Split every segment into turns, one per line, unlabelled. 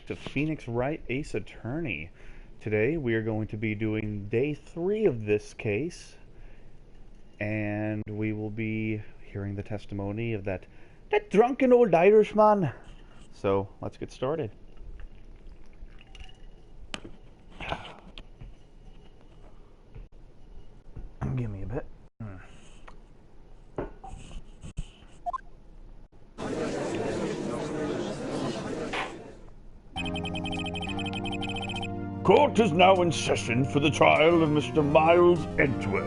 back to Phoenix Wright Ace Attorney. Today we are going to be doing day 3 of this case, and we will be hearing the testimony of that drunken old Irishman. So let's get started. Give me a bit. Court is now in session for the trial of Mr. Miles Edgeworth.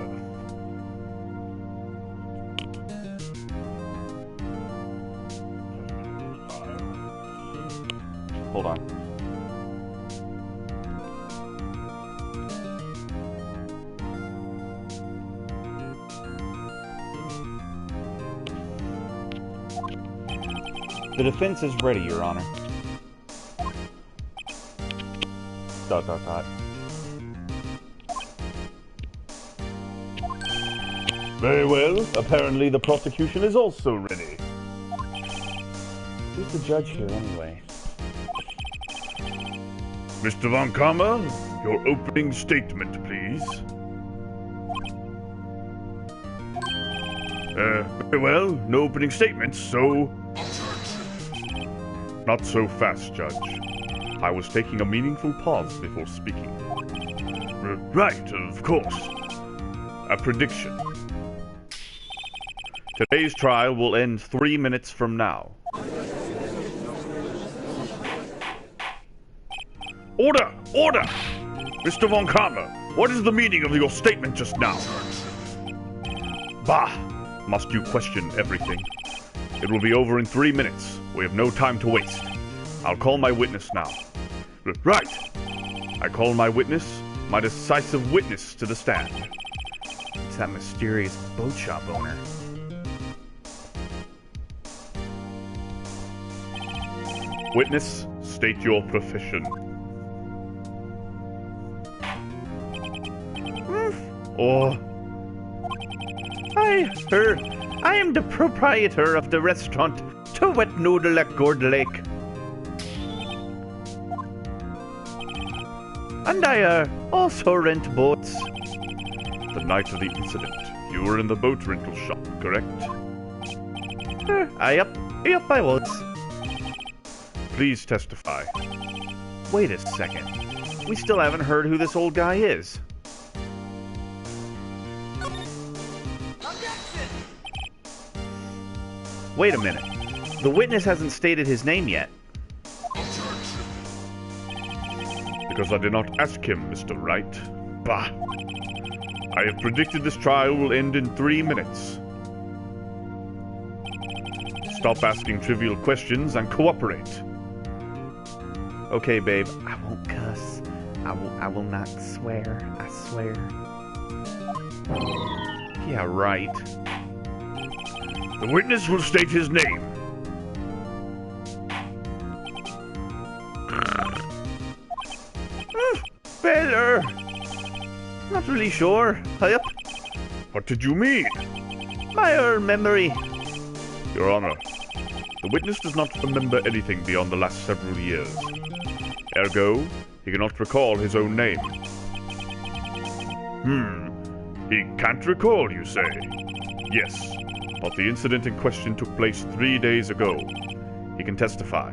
Hold on. The defense is ready, Your Honor. ... Very well. Apparently the prosecution is also ready. Who's the judge here, anyway? Mr. Von Kammer, your opening statement, please. Very well. No opening statements, so... Not so fast, Judge. I was taking a meaningful pause before speaking. Right, of course. A prediction. Today's trial will end 3 minutes from now. Order! Order! Mr. Von Kammer, what is the meaning of your statement just now? Bah! Must you question everything? It will be over in 3 minutes. We have no time to waste. I'll call my witness now. Right! I call my witness, my decisive witness, to the stand. It's that mysterious boat shop owner. Witness, state your profession. I am the proprietor of the restaurant To Wet Noodle at Gourd Lake. And I also rent boats. The night of the incident, you were in the boat rental shop, correct? Yep, I was. Please testify. Wait a second. We still haven't heard who this old guy is. Wait a minute. The witness hasn't stated his name yet. Because I did not ask him, Mr. Wright. Bah! I have predicted this trial will end in 3 minutes. Stop asking trivial questions and cooperate. Okay, babe. I won't cuss. I will not swear. I swear. Yeah, right. The witness will state his name. Well, not really sure. Yep. What did you mean? My memory. Your Honor, the witness does not remember anything beyond the last several years. Ergo, he cannot recall his own name. He can't recall, you say? Yes, but the incident in question took place 3 days ago. He can testify.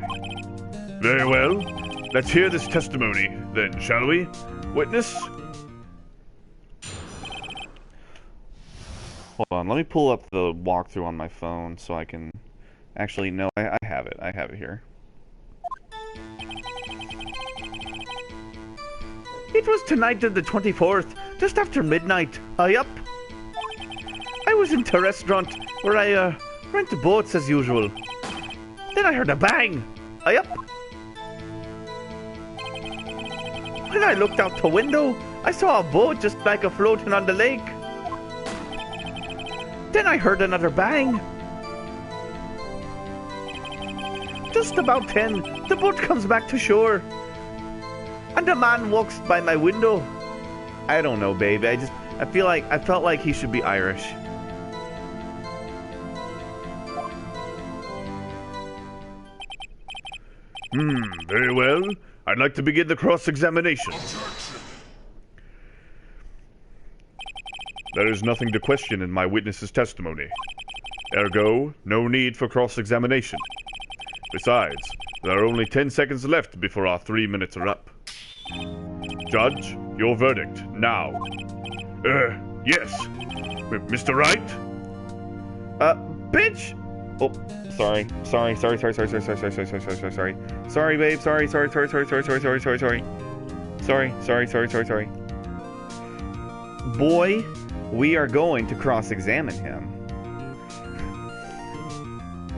Very well. Let's hear this testimony, then, shall we? Witness? Hold on, let me pull up the walkthrough on my phone so I can... Actually, no, I have it. I have it here. It was tonight of the 24th, just after midnight. Yup. I was in the restaurant where I rent boats as usual. Then I heard a bang. Yup. When I looked out the window, I saw a boat just like floating on the lake. Then I heard another bang. Just about 10, the boat comes back to shore. And a man walks by my window. I don't know, baby. I felt like he should be Irish. Very well. I'd like to begin the cross-examination. There is nothing to question in my witness's testimony. Ergo, no need for cross-examination. Besides, there are only 10 seconds left before our 3 minutes are up. Judge, your verdict, now. Yes. Mr. Wright? Bitch! Oh, sorry, babe, sorry. Boy, we are going to cross-examine him.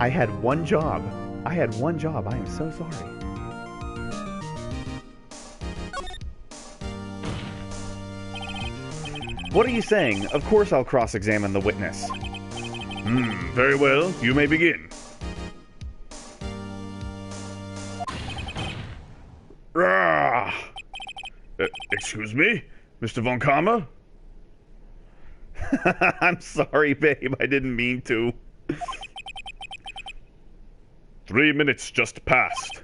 I had one job. I am so sorry. What are you saying? Of course I'll cross-examine the witness. Very well. You may begin. Excuse me? Mr. Von Karma? I'm sorry, babe. I didn't mean to. 3 minutes just passed.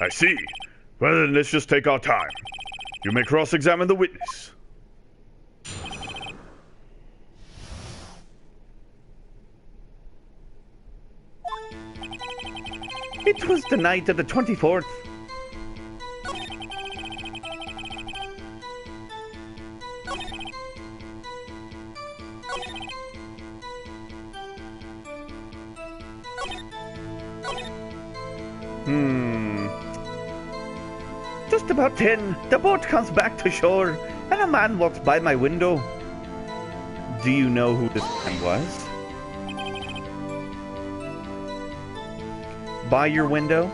I see. Well, then let's just take our time. You may cross-examine the witness. It was the night of the 24th. Just about 10, the boat comes back to shore, and a man walks by my window. Do you know who this man was? By your window?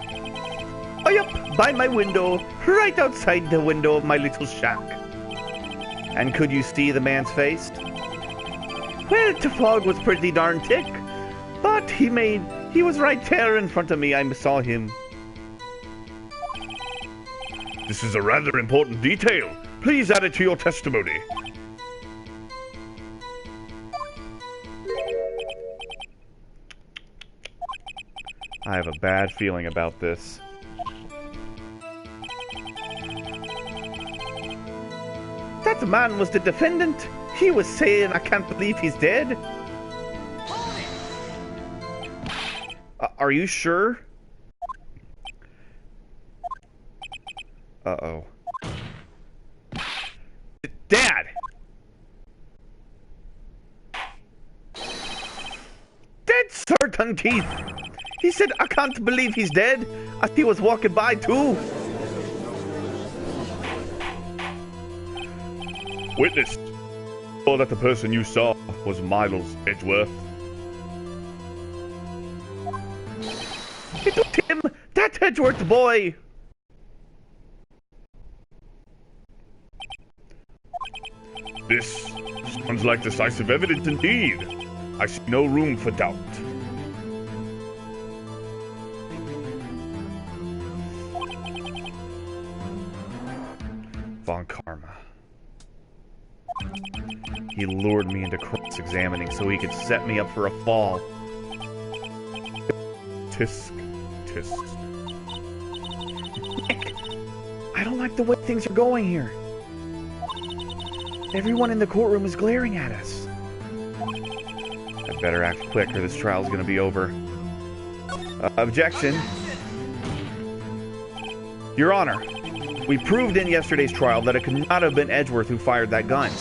Oh, yep, by my window, right outside the window of my little shack. And could you see the man's face? Well, the fog was pretty darn thick, but he was right there in front of me. I saw him. This is a rather important detail. Please add it to your testimony. I have a bad feeling about this. That man was the defendant. He was saying, I can't believe he's dead. Are you sure? Uh-oh. Dad! Dead certain, Keith. He said, I can't believe he's dead, as he was walking by, too. Witness. Oh, that the person you saw was Miles Edgeworth. It was him! That Edgeworth boy! This sounds like decisive evidence indeed. I see no room for doubt. Von Karma. He lured me into cross-examining so he could set me up for a fall. Tisk, tisk. Nick, I don't like the way things are going here. Everyone in the courtroom is glaring at us. I'd better act quick or this trial's gonna be over. Objection. Your Honor, we proved in yesterday's trial that it could not have been Edgeworth who fired that gun.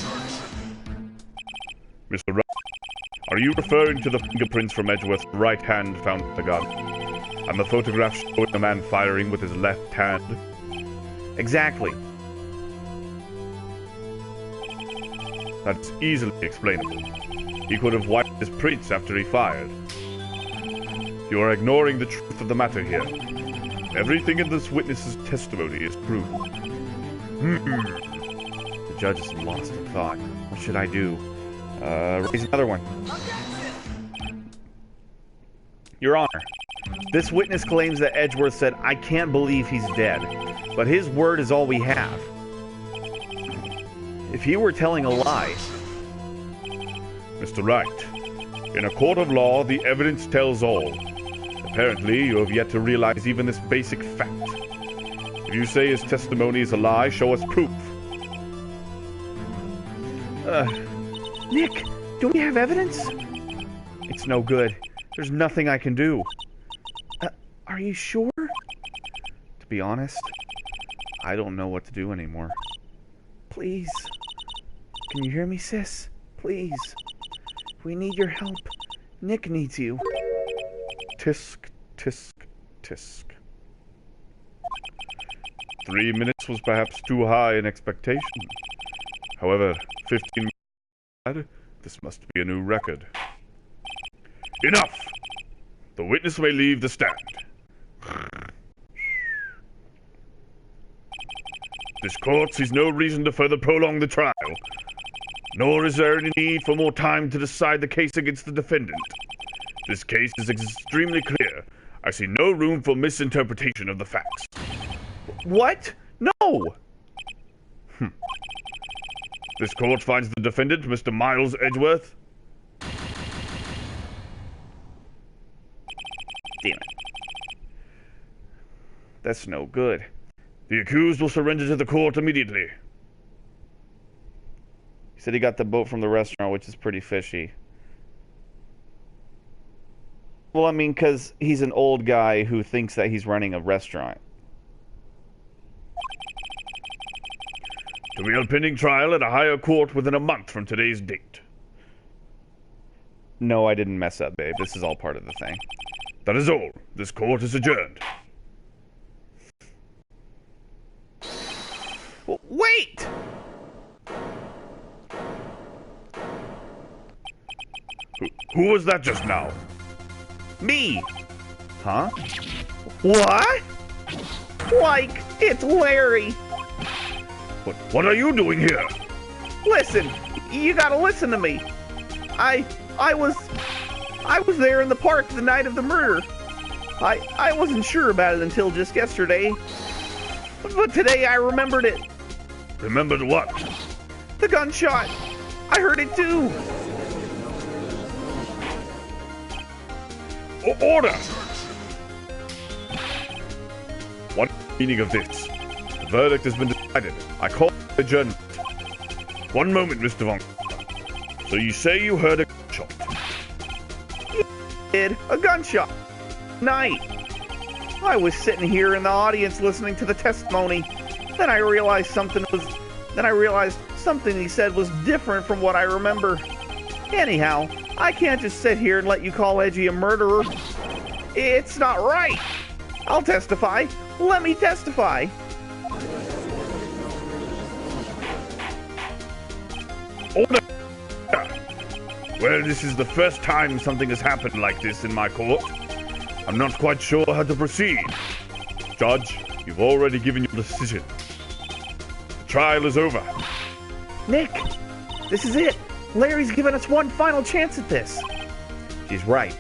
Mr. Wright, are you referring to the fingerprints from Edgeworth's right hand found in the gun? And the photograph showing the man firing with his left hand? Exactly. That's easily explainable. He could have wiped his prints after he fired. You are ignoring the truth of the matter here. Everything in this witness's testimony is proven. The judge is lost in thought. What should I do? Raise another one. Your Honor, this witness claims that Edgeworth said, I can't believe he's dead, but his word is all we have. If he were telling a lie... Mr. Wright, in a court of law, the evidence tells all. The Apparently, you have yet to realize even this basic fact. If you say his testimony is a lie, show us proof.
Nick, do we have evidence? It's no good. There's nothing I can do. Are you sure? To be honest, I don't know what to do anymore. Please. Can you hear me, sis? Please. We need your help. Nick needs you.
Tisk, tisk, tisk. 3 minutes was perhaps too high an expectation. However, 15 minutes, this must be a new record. Enough! The witness may leave the stand. This court sees no reason to further prolong the trial, nor is there any need for more time to decide the case against the defendant. This case is extremely clear. I see no room for misinterpretation of the facts.
What? No!
This court finds the defendant, Mr. Miles Edgeworth.
Damn it. That's no good.
The accused will surrender to the court immediately.
He said he got the boat from the restaurant, which is pretty fishy. Well, I mean, because he's an old guy who thinks that he's running a restaurant.
To be held pending trial at a higher court within a month from today's date.
No, I didn't mess up, babe. This is all part of the thing.
That is all. This court is adjourned.
Well, wait!
Who was that just now?
Me! Huh? What? Like, it's Larry!
What are you doing here?
Listen, you gotta listen to me. I was there in the park the night of the murder. I wasn't sure about it until just yesterday. But today I remembered it.
Remembered what?
The gunshot. I heard it too.
Order! What is the meaning of this? The verdict has been decided. I call adjournment. One moment, Mr. Von. So you say you heard a gunshot?
Did a gunshot. Night. I was sitting here in the audience listening to the testimony. Then I realized something he said was different from what I remember. Anyhow, I can't just sit here and let you call Edgy a murderer. It's not right. I'll testify. Let me testify.
Order! Well, this is the first time something has happened like this in my court. I'm not quite sure how to proceed. Judge, you've already given your decision. The trial is over.
Nick, this is it. Larry's given us one final chance at this. She's right.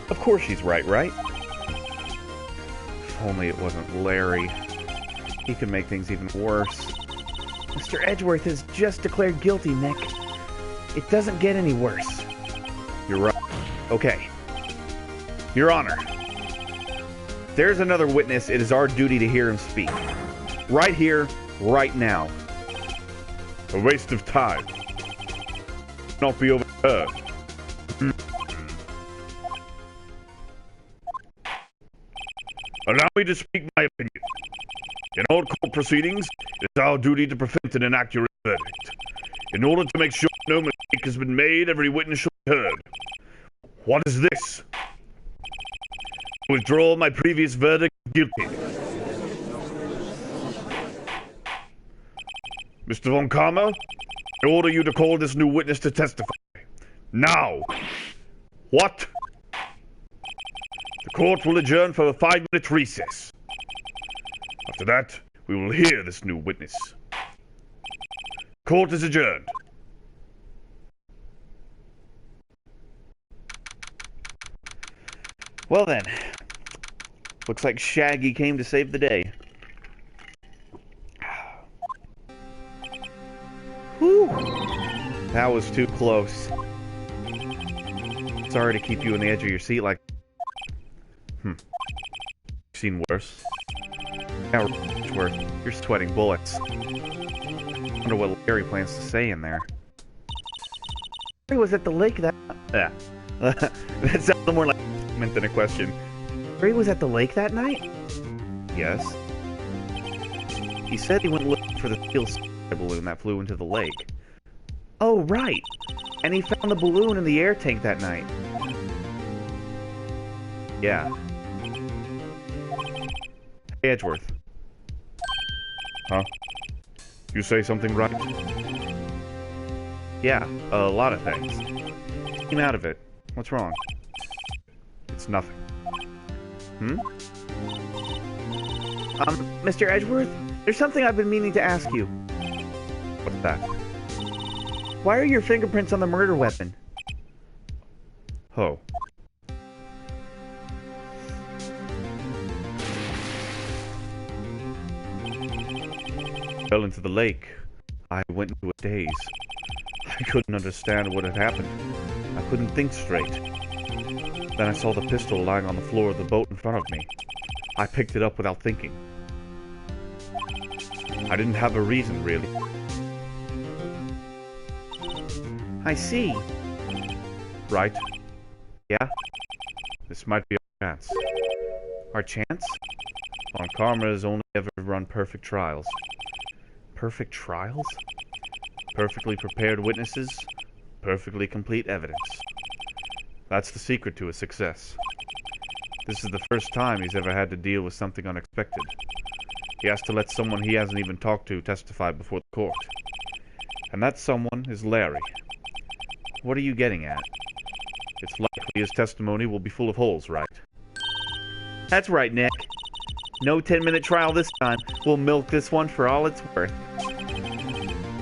Of course she's right, right? If only it wasn't Larry. He could make things even worse. Mr. Edgeworth has just declared guilty, Nick. It doesn't get any worse. You're right. Okay. Your Honor. There's another witness. It is our duty to hear him speak. Right here, right now.
A waste of time. Not be overheard. Allow me to speak my opinion. In all court proceedings, it is our duty to prevent an inaccurate verdict. In order to make sure no mistake has been made, every witness shall be heard. What is this? I withdraw my previous verdict of guilty. Mr. Von Karma, I order you to call this new witness to testify. Now! What? The court will adjourn for a 5-minute recess. After that, we will hear this new witness. Court is adjourned.
Well then, looks like Shaggy came to save the day. Whew, that was too close. Sorry to keep you on the edge of your seat like...
You've seen worse.
Yeah, Edgeworth, you're sweating bullets. Wonder what Larry plans to say in there. Larry was at the lake that...
Yeah. That sounds more like a than a question.
Larry was at the lake that night?
Yes.
He said he went looking for the steel sky balloon that flew into the lake. Oh, right! And he found the balloon in the air tank that night.
Yeah.
Hey, Edgeworth.
Huh? You say something right?
Yeah, a lot of things. Came out of it. What's wrong?
It's nothing.
Mr. Edgeworth, there's something I've been meaning to ask you.
What's that?
Why are your fingerprints on the murder weapon?
Oh. Fell into the lake. I went into a daze. I couldn't understand what had happened. I couldn't think straight. Then I saw the pistol lying on the floor of the boat in front of me. I picked it up without thinking. I didn't have a reason, really.
I see.
Right?
Yeah?
This might be our chance.
Our chance?
Von Karma has only ever run perfect trials.
Perfect trials?
Perfectly prepared witnesses, perfectly complete evidence. That's the secret to his success. This is the first time he's ever had to deal with something unexpected. He has to let someone he hasn't even talked to testify before the court. And that someone is Larry.
What are you getting at?
It's likely his testimony will be full of holes, right?
That's right, Nick. No 10-minute trial this time. We'll milk this one for all it's worth.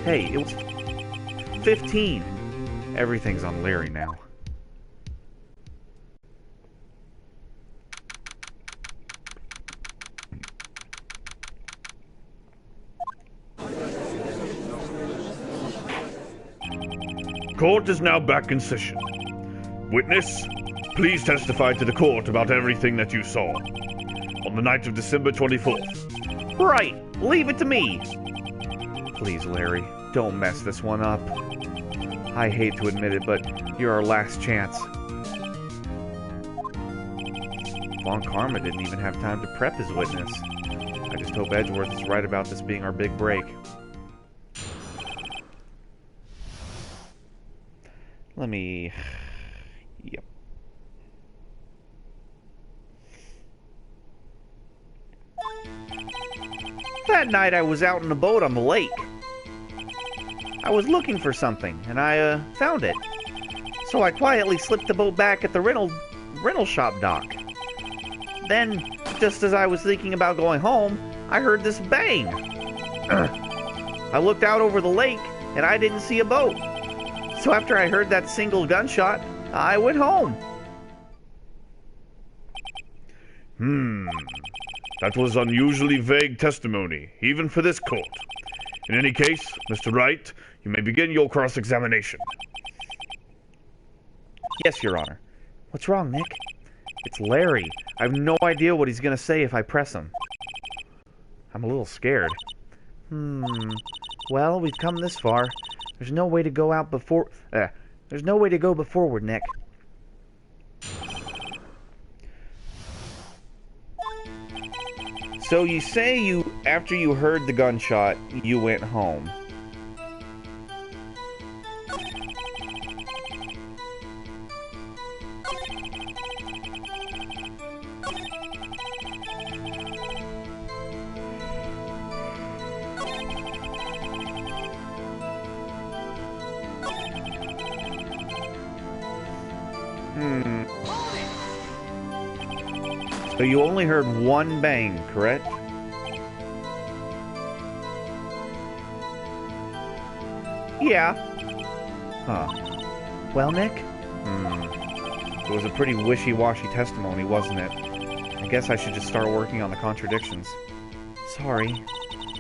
Hey, it was 15. Everything's on Larry now.
Court is now back in session. Witness, please testify to the court about everything that you saw on the night of December 24th.
Right! Leave it to me! Please, Larry, don't mess this one up. I hate to admit it, but you're our last chance. Von Karma didn't even have time to prep his witness. I just hope Edgeworth is right about this being our big break. Let me... Yep. That night I was out in a boat on the lake. I was looking for something, and I, found it. So I quietly slipped the boat back at the rental shop dock. Then, just as I was thinking about going home, I heard this bang. I looked out over the lake, and I didn't see a boat. So after I heard that single gunshot, I went home.
That was unusually vague testimony, even for this court. In any case, Mr. Wright, you may begin your cross-examination.
Yes, Your Honor. What's wrong, Nick? It's Larry. I have no idea what he's going to say if I press him. I'm a little scared. Well, we've come this far. There's no way to go out before... there's no way to go forward, Nick. So you say after you heard the gunshot, you went home. So you only heard one bang, correct? Yeah. Huh. Well, Nick? It was a pretty wishy-washy testimony, wasn't it? I guess I should just start working on the contradictions. Sorry.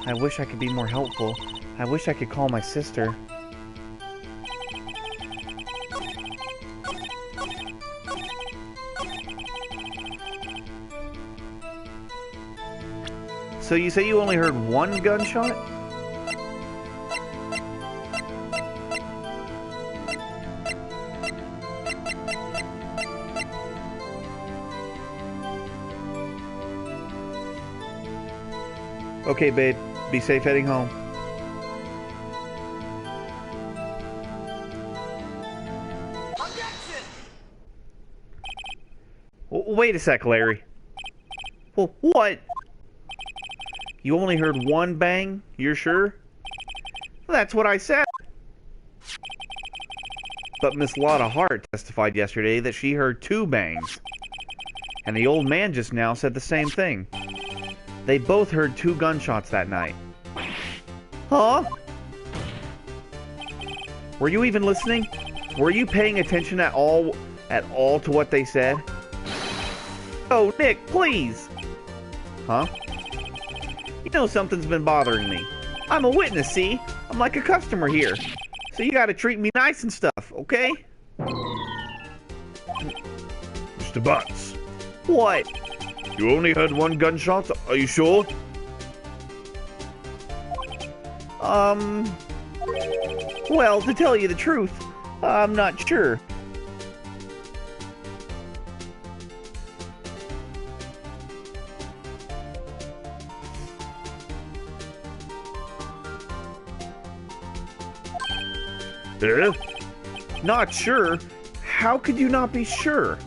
I wish I could be more helpful. I wish I could call my sister. So you say you only heard one gunshot? Okay, babe. Be safe heading home. Wait a sec, Larry. Well, what? You only heard one bang? You're sure? That's what I said. But Miss Lotta Hart testified yesterday that she heard two bangs. And the old man just now said the same thing. They both heard two gunshots that night. Huh? Were you even listening? Were you paying attention at all to what they said? Oh, Nick, please! Huh? You know something's been bothering me. I'm a witness, see? I'm like a customer here. So you gotta treat me nice and stuff, okay?
Mr. Butts.
What?
You only heard one gunshot? Are you sure?
Well, to tell you the truth, I'm not sure.
Eh?
Not sure? How could you not be sure?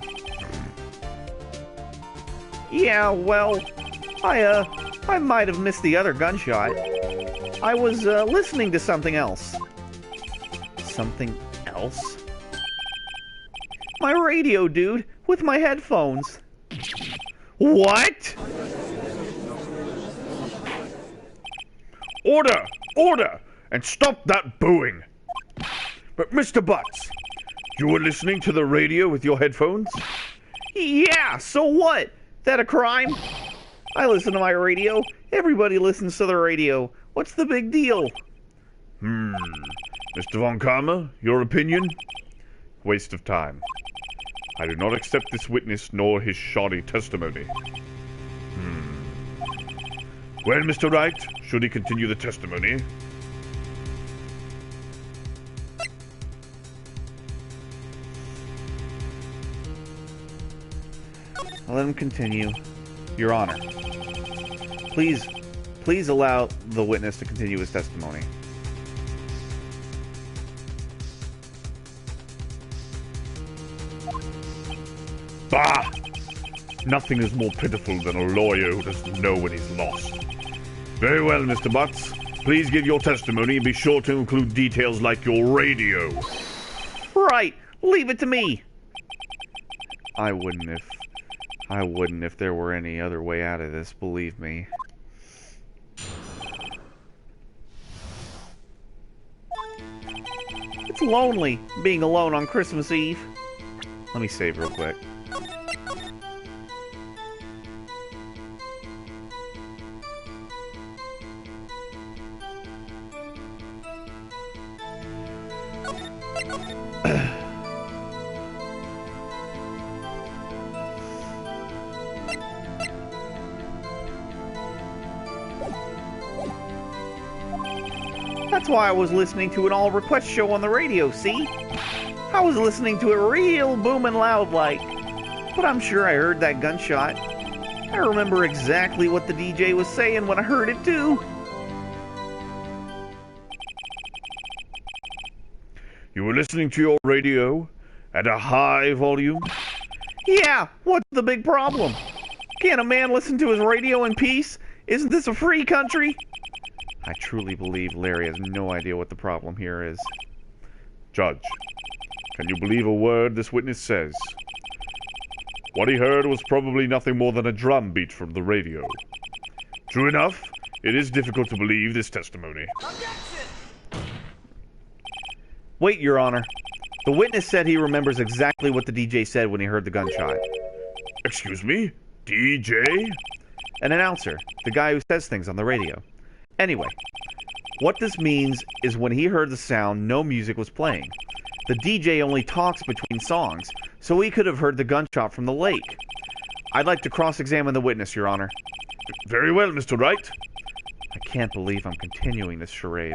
Yeah, well, I might have missed the other gunshot. I was, listening to something else. Something else? My radio, dude, with my headphones. What?
Order! Order! And stop that booing! But Mr. Butts, you were listening to the radio with your headphones?
Yeah, so what? That a crime? I listen to my radio. Everybody listens to the radio. What's the big deal?
Mr. Von Karma, your opinion? Waste of time. I do not accept this witness nor his shoddy testimony. Well, Mr. Wright, should he continue the testimony?
Let him continue. Your Honor. Please allow the witness to continue his testimony.
Bah! Nothing is more pitiful than a lawyer who doesn't know when he's lost. Very well, Mr. Butts. Please give your testimony and be sure to include details like your radio.
Right! Leave it to me! I wouldn't if there were any other way out of this, believe me. It's lonely, being alone on Christmas Eve. Let me save real quick. That's why I was listening to an all-request show on the radio, see? I was listening to it real booming loud like. But I'm sure I heard that gunshot. I remember exactly what the DJ was saying when I heard it too.
You were listening to your radio at a high volume?
Yeah, what's the big problem? Can't a man listen to his radio in peace? Isn't this a free country? I truly believe Larry has no idea what the problem here is.
Judge, can you believe a word this witness says? What he heard was probably nothing more than a drum beat from the radio. True enough, it is difficult to believe this testimony.
Wait, Your Honor. The witness said he remembers exactly what the DJ said when he heard the gunshot.
Excuse me? DJ?
An announcer, the guy who says things on the radio. Anyway, what this means is when he heard the sound, no music was playing. The DJ only talks between songs, so he could have heard the gunshot from the lake. I'd like to cross-examine the witness, Your Honor.
Very well, Mr. Wright.
I can't believe I'm continuing this charade.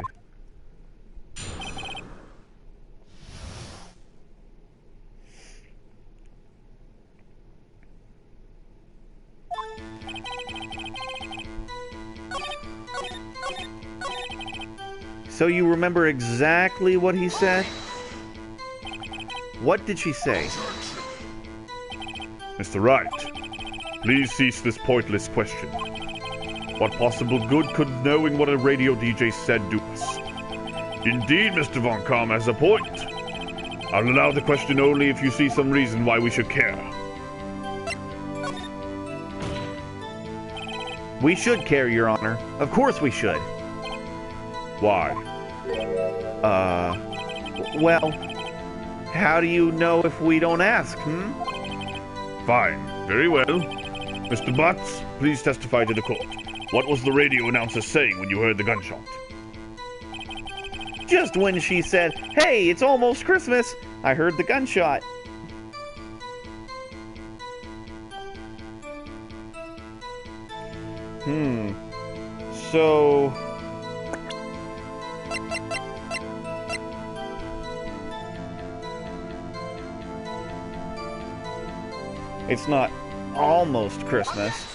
So you remember exactly what he said? What did she say?
Mr. Wright, please cease this pointless question. What possible good could knowing what a radio DJ said do us? Indeed, Mr. Von Kamm has a point. I'll allow the question only if you see some reason why we should care.
We should care, Your Honor. Of course we should.
Why?
Well, how do you know if we don't ask,
Fine. Very well. Mr. Butts, please testify to the court. What was the radio announcer saying when you heard the gunshot?
Just when she said, "Hey, it's almost Christmas," I heard the gunshot. So... it's not almost Christmas.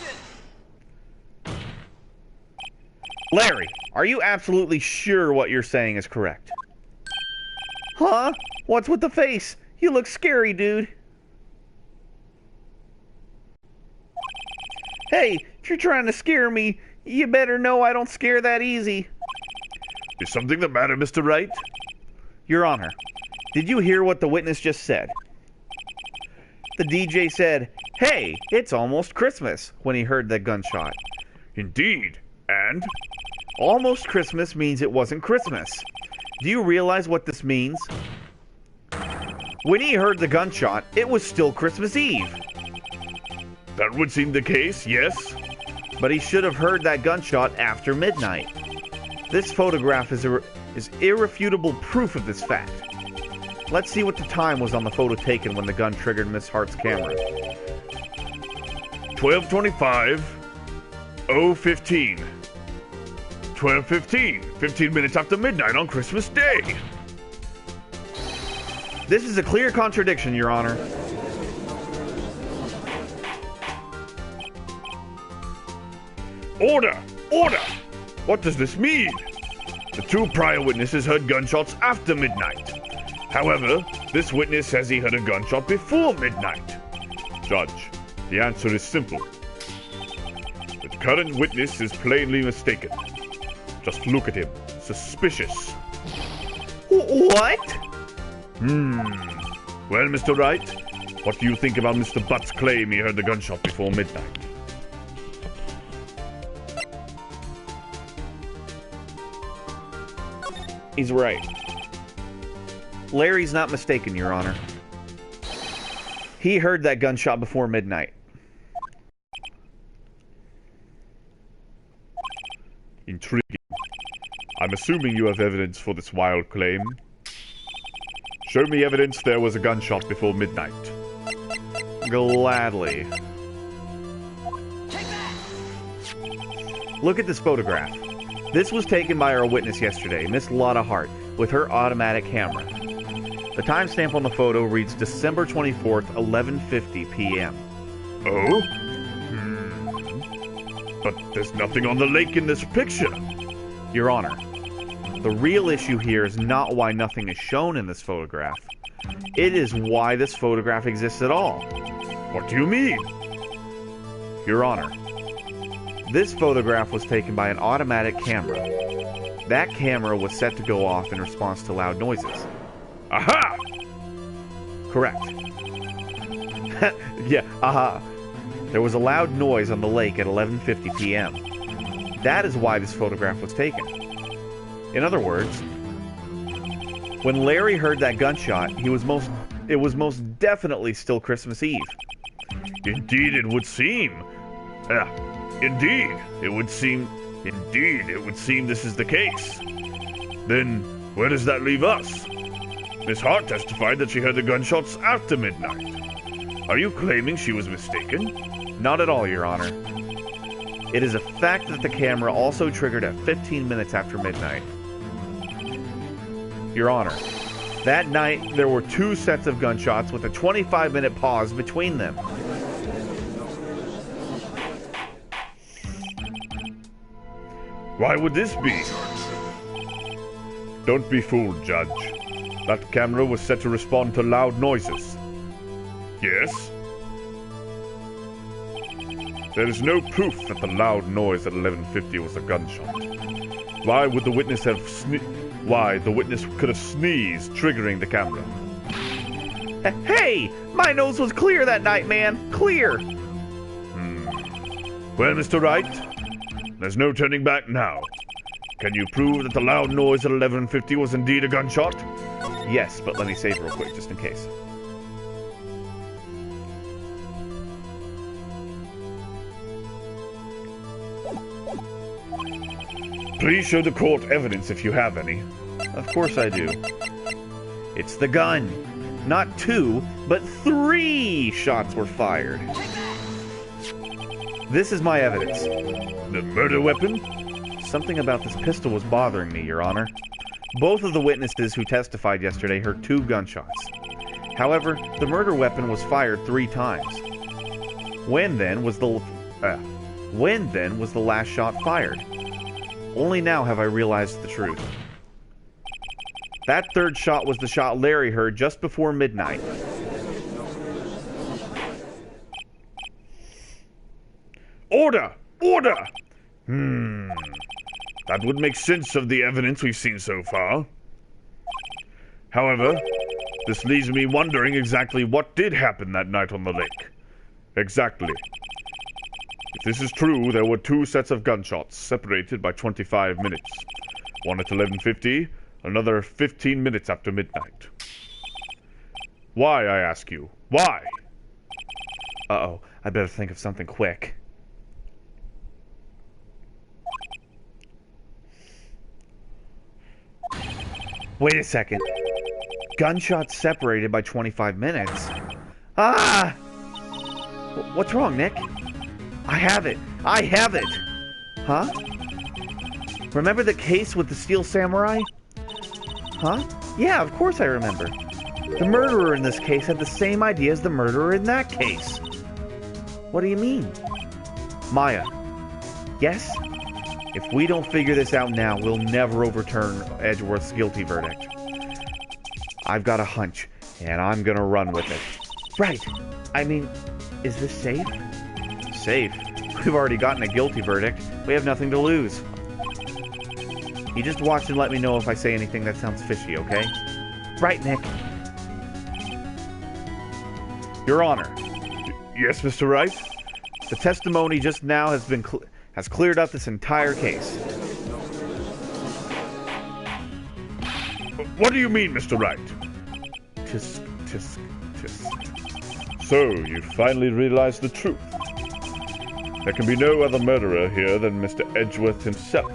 Larry, are you absolutely sure what you're saying is correct? Huh? What's with the face? You look scary, dude. Hey, if you're trying to scare me, you better know I don't scare that easy.
Is something the matter, Mr. Wright?
Your Honor, did you hear what the witness just said? The DJ said, "Hey, it's almost Christmas," when he heard that gunshot.
Indeed. And?
Almost Christmas means it wasn't Christmas. Do you realize what this means? When he heard the gunshot, it was still Christmas Eve.
That would seem the case, yes.
But he should have heard that gunshot after midnight. This photograph is irrefutable proof of this fact. Let's see what the time was on the photo taken when the gun triggered Miss Hart's camera.
12:25, 0:15. 12:15, 15 minutes after midnight on Christmas Day.
This is a clear contradiction, Your Honor.
Order! Order! What does this mean? The two prior witnesses heard gunshots after midnight. However, this witness says he heard a gunshot before midnight. Judge, the answer is simple. The current witness is plainly mistaken. Just look at him. Suspicious.
What?
Well, Mr. Wright, what do you think about Mr. Butt's claim he heard the gunshot before midnight?
He's right. Larry's not mistaken, Your Honor. He heard that gunshot before midnight.
Intriguing. I'm assuming you have evidence for this wild claim. Show me evidence there was a gunshot before midnight.
Gladly. Look at this photograph. This was taken by our witness yesterday, Miss Lotta Hart, with her automatic camera. The timestamp on the photo reads December 24th, 11:50 p.m.
Oh? But there's nothing on the lake in this picture.
Your Honor, the real issue here is not why nothing is shown in this photograph. It is why this photograph exists at all.
What do you mean?
Your Honor, this photograph was taken by an automatic camera. That camera was set to go off in response to loud noises.
Aha!
Correct. Yeah, aha. There was a loud noise on the lake at 11:50 p.m. That is why this photograph was taken. In other words, when Larry heard that gunshot, it was most definitely still Christmas Eve.
Indeed, it would seem. Indeed, it would seem this is the case. Then, where does that leave us? Miss Hart testified that she heard the gunshots after midnight. Are you claiming she was mistaken?
Not at all, Your Honor. It is a fact that the camera also triggered at 15 minutes after midnight. Your Honor, that night there were 2 sets of gunshots with a 25-minute pause between them.
Why would this be? Don't be fooled, Judge. That camera was set to respond to loud noises. Yes? There is no proof that the loud noise at 11:50 was a gunshot. Why would the witness have Why the witness could have sneezed, triggering the camera?
Hey! My nose was clear that night, man! Clear!
Well, Mr. Wright, there's no turning back now. Can you prove that the loud noise at 11:50 was indeed a gunshot?
Yes, but let me save real quick, just in case.
Please show the court evidence if you have any.
Of course I do. It's the gun. Not 2, but 3 shots were fired. This is my evidence.
The murder weapon?
Something about this pistol was bothering me, Your Honor. Both of the witnesses who testified yesterday heard 2 gunshots. However, the murder weapon was fired 3 times. When then was the last shot fired? Only now have I realized the truth. That 3rd shot was the shot Larry heard just before midnight.
Order! Order! That would make sense of the evidence we've seen so far. However, this leaves me wondering exactly what did happen that night on the lake. Exactly. If this is true, there were 2 sets of gunshots, separated by 25 minutes. One at 11:50, another 15 minutes after midnight. Why, I ask you? Why?
Uh-oh, I better think of something quick. Wait a second. Gunshots separated by 25 minutes? Ah! What's wrong, Nick? I have it! I have it! Huh? Remember the case with the Steel Samurai? Huh? Yeah, of course I remember. The murderer in this case had the same idea as the murderer in that case. What do you mean? Maya. Yes? If we don't figure this out now, we'll never overturn Edgeworth's guilty verdict. I've got a hunch, and I'm gonna run with it. Right. I mean, is this safe? Safe? We've already gotten a guilty verdict. We have nothing to lose. You just watch and let me know if I say anything that sounds fishy, okay? Right, Nick. Your Honor.
Yes, Mr. Wright?
The testimony just now has cleared up this entire case.
What do you mean, Mr. Wright?
Tisk, tisk, tisk.
So, you finally realized the truth. There can be no other murderer here than Mr. Edgeworth himself.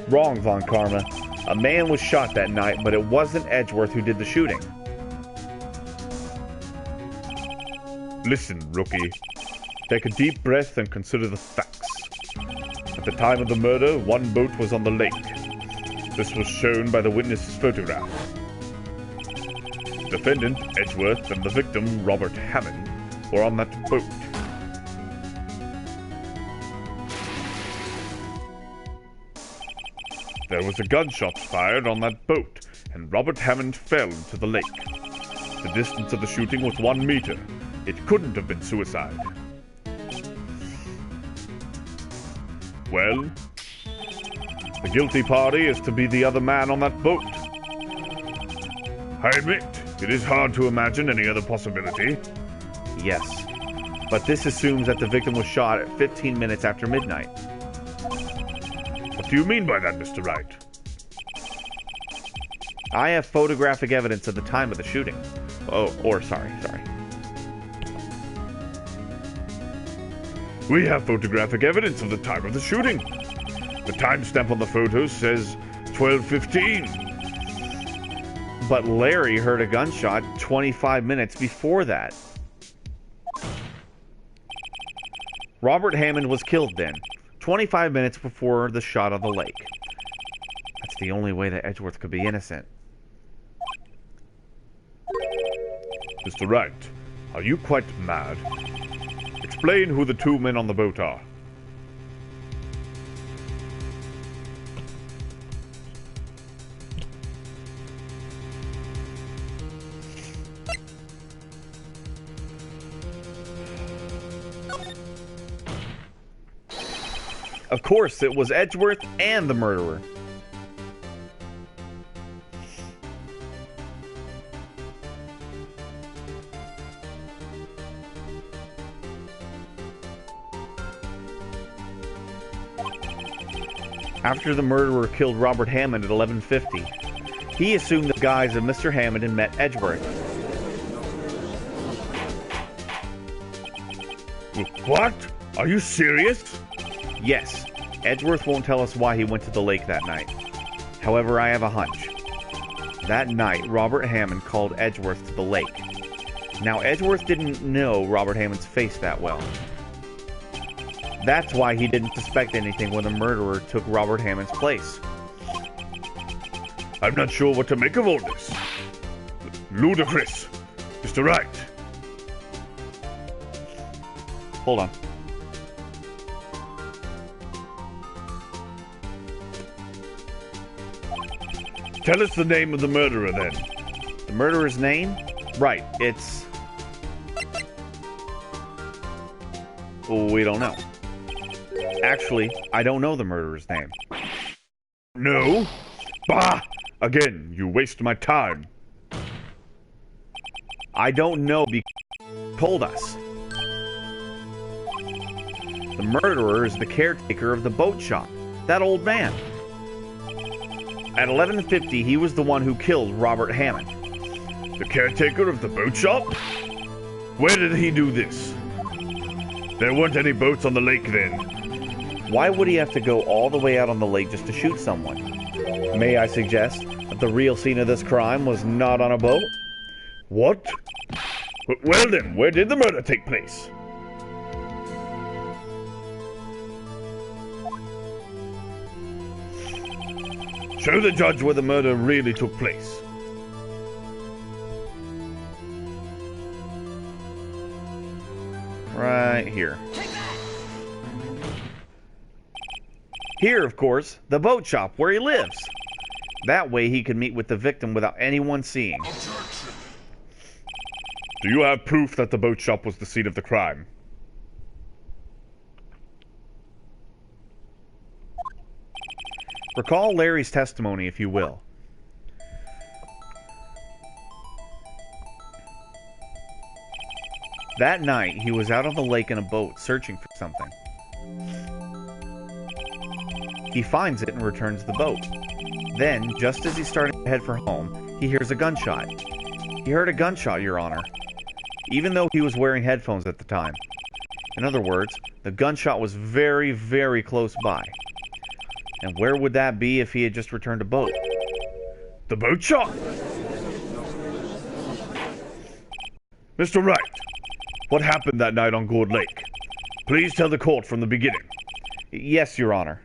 Wrong, Von Karma. A man was shot that night, but it wasn't Edgeworth who did the shooting.
Listen, rookie. Take a deep breath and consider the facts. At the time of the murder, 1 boat was on the lake. This was shown by the witness's photograph. The defendant, Edgeworth, and the victim, Robert Hammond, were on that boat. There was a gunshot fired on that boat, and Robert Hammond fell into the lake. The distance of the shooting was 1 meter. It couldn't have been suicide. Well, the guilty party is to be the other man on that boat. I admit, it is hard to imagine any other possibility.
Yes, but this assumes that the victim was shot at 15 minutes after midnight.
What do you mean by that, Mr. Wright?
I have photographic evidence of the time of the shooting. Sorry.
We have photographic evidence of the time of the shooting. The timestamp on the photo says 12:15.
But Larry heard a gunshot 25 minutes before that. Robert Hammond was killed then, 25 minutes before the shot on the lake. That's the only way that Edgeworth could be innocent.
Mr. Wright, are you quite mad? Explain who the two men on the boat are.
Of course, it was Edgeworth and the murderer. After the murderer killed Robert Hammond at 11:50, he assumed the guise of Mr. Hammond and met Edgeworth.
What? Are you serious?
Yes, Edgeworth won't tell us why he went to the lake that night. However, I have a hunch. That night, Robert Hammond called Edgeworth to the lake. Now, Edgeworth didn't know Robert Hammond's face that well. That's why he didn't suspect anything when the murderer took Robert Hammond's place.
I'm not sure what to make of all this. Ludicrous. Mr. Wright.
Hold on.
Tell us the name of the murderer, then.
The murderer's name? Right, it's... Oh, we don't know. Actually, I don't know the murderer's name.
No? Bah! Again, you waste my time.
I don't know because he told us. The murderer is the caretaker of the boat shop. That old man. At 11:50, he was the one who killed Robert Hammond.
The caretaker of the boat shop? Where did he do this? There weren't any boats on the lake then.
Why would he have to go all the way out on the lake just to shoot someone? May I suggest that the real scene of this crime was not on a boat?
What? Well then, where did the murder take place? Show the judge where the murder really took place.
Right here. Here, of course, the boat shop where he lives. That way he could meet with the victim without anyone seeing.
Do you have proof that the boat shop was the scene of the crime?
Recall Larry's testimony, if you will. That night, he was out on the lake in a boat, searching for something. He finds it and returns the boat. Then, just as he's starting to head for home, he hears a gunshot. He heard a gunshot, Your Honor, even though he was wearing headphones at the time. In other words, the gunshot was very, very close by. And where would that be if he had just returned a boat?
The boat shop! Mr. Wright, what happened that night on Gourd Lake? Please tell the court from the beginning.
Yes, Your Honor.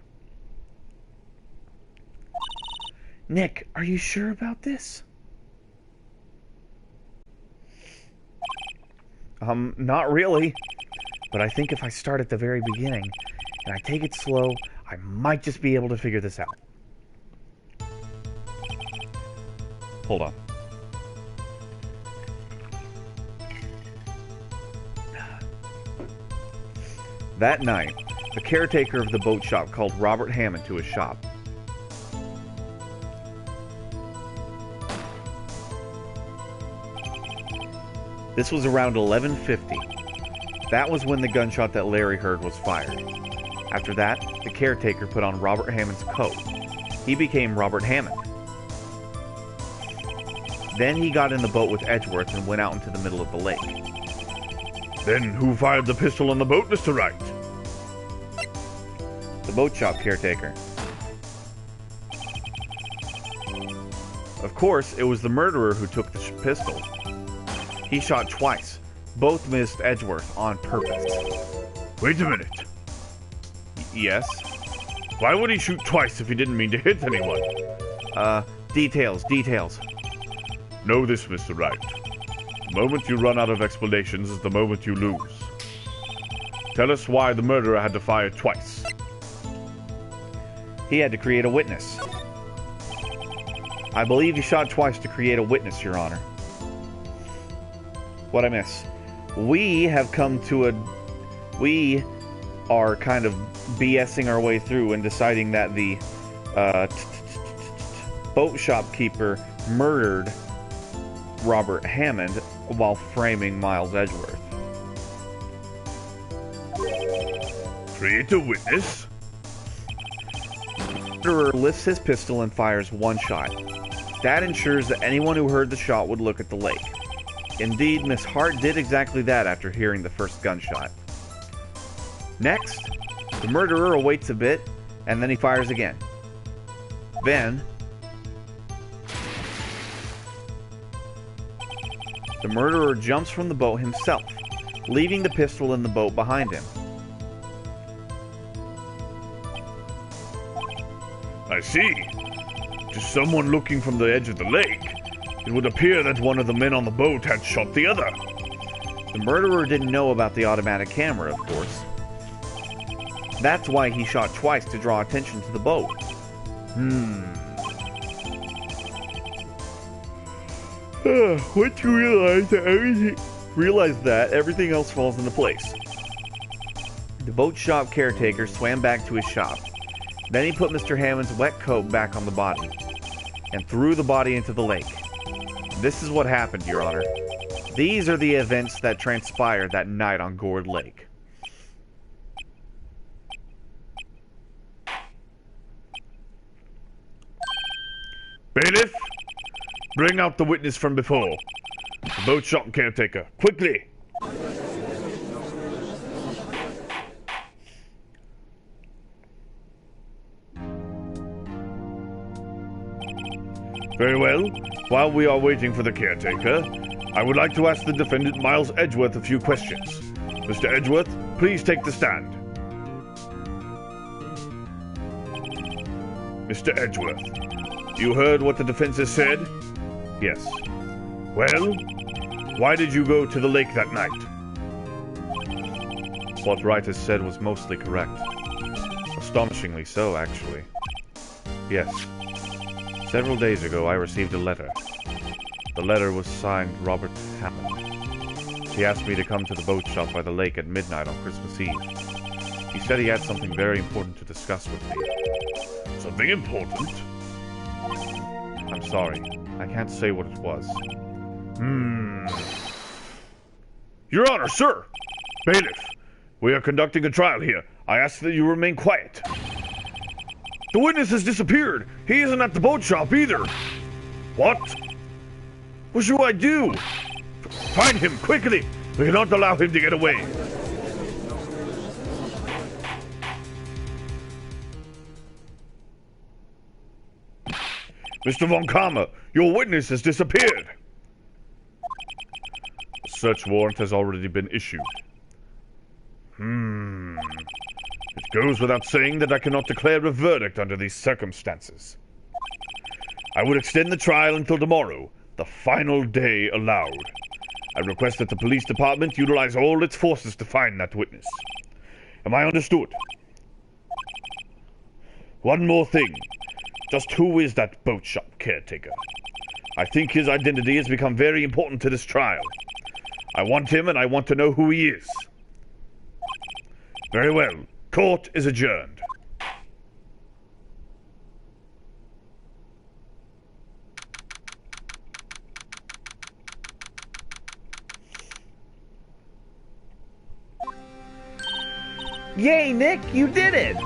Nick, are you sure about this? Not really. But I think if I start at the very beginning, and I take it slow, I might just be able to figure this out. Hold on. That night, the caretaker of the boat shop called Robert Hammond to his shop. This was around 11:50. That was when the gunshot that Larry heard was fired. After that, the caretaker put on Robert Hammond's coat. He became Robert Hammond. Then he got in the boat with Edgeworth and went out into the middle of the lake.
Then who fired the pistol on the boat, Mr. Wright?
The boat shop caretaker. Of course, it was the murderer who took the pistol. He shot twice. Both missed Edgeworth on purpose.
Wait a minute.
Yes?
Why would he shoot twice if he didn't mean to hit anyone?
Details.
Know this, Mr. Wright. The moment you run out of explanations is the moment you lose. Tell us why the murderer had to fire twice.
He had to create a witness. I believe he shot twice to create a witness, Your Honor. What'd I miss? We are kind of BSing our way through and deciding that the boat shopkeeper murdered Robert Hammond while framing Miles Edgeworth.
Create a witness?
The murderer lifts his pistol and fires one shot. That ensures that anyone who heard the shot would look at the lake. Indeed, Miss Hart did exactly that after hearing the first gunshot. Next, the murderer awaits a bit, and then he fires again. Then, the murderer jumps from the boat himself, leaving the pistol in the boat behind him.
I see. To someone looking from the edge of the lake, it would appear that one of the men on the boat had shot the other.
The murderer didn't know about the automatic camera, of course. That's why he shot twice, to draw attention to the boat. Once you realize that everything else falls into place. The boat shop caretaker swam back to his shop. Then he put Mr. Hammond's wet coat back on the body and threw the body into the lake. This is what happened, Your Honor. These are the events that transpired that night on Gourd Lake.
Bailiff, bring out the witness from before. The boat shop caretaker, quickly! Very well. While we are waiting for the caretaker, I would like to ask the defendant Miles Edgeworth a few questions. Mr. Edgeworth, please take the stand. Mr. Edgeworth, you heard what the defense has said? Yes. Well, why did you go to the lake that night?
What Wright has said was mostly correct. Astonishingly so, actually. Yes. Several days ago, I received a letter. The letter was signed Robert Hammond. He asked me to come to the boat shop by the lake at midnight on Christmas Eve. He said he had something very important to discuss with me.
Something important?
I'm sorry. I can't say what it was.
Your Honor, sir! Bailiff, we are conducting a trial here. I ask that you remain quiet. The witness has disappeared. He isn't at the boat shop either. What? What should I do? Find him, quickly! We cannot allow him to get away. Mr. Von Karma, your witness has disappeared. A search warrant has already been issued. It goes without saying that I cannot declare a verdict under these circumstances. I would extend the trial until tomorrow, the final day allowed. I request that the police department utilize all its forces to find that witness. Am I understood? One more thing. Just who is that boat shop caretaker? I think his identity has become very important to this trial. I want him, and I want to know who he is. Very well. Court is adjourned.
Yay, Nick! You did it!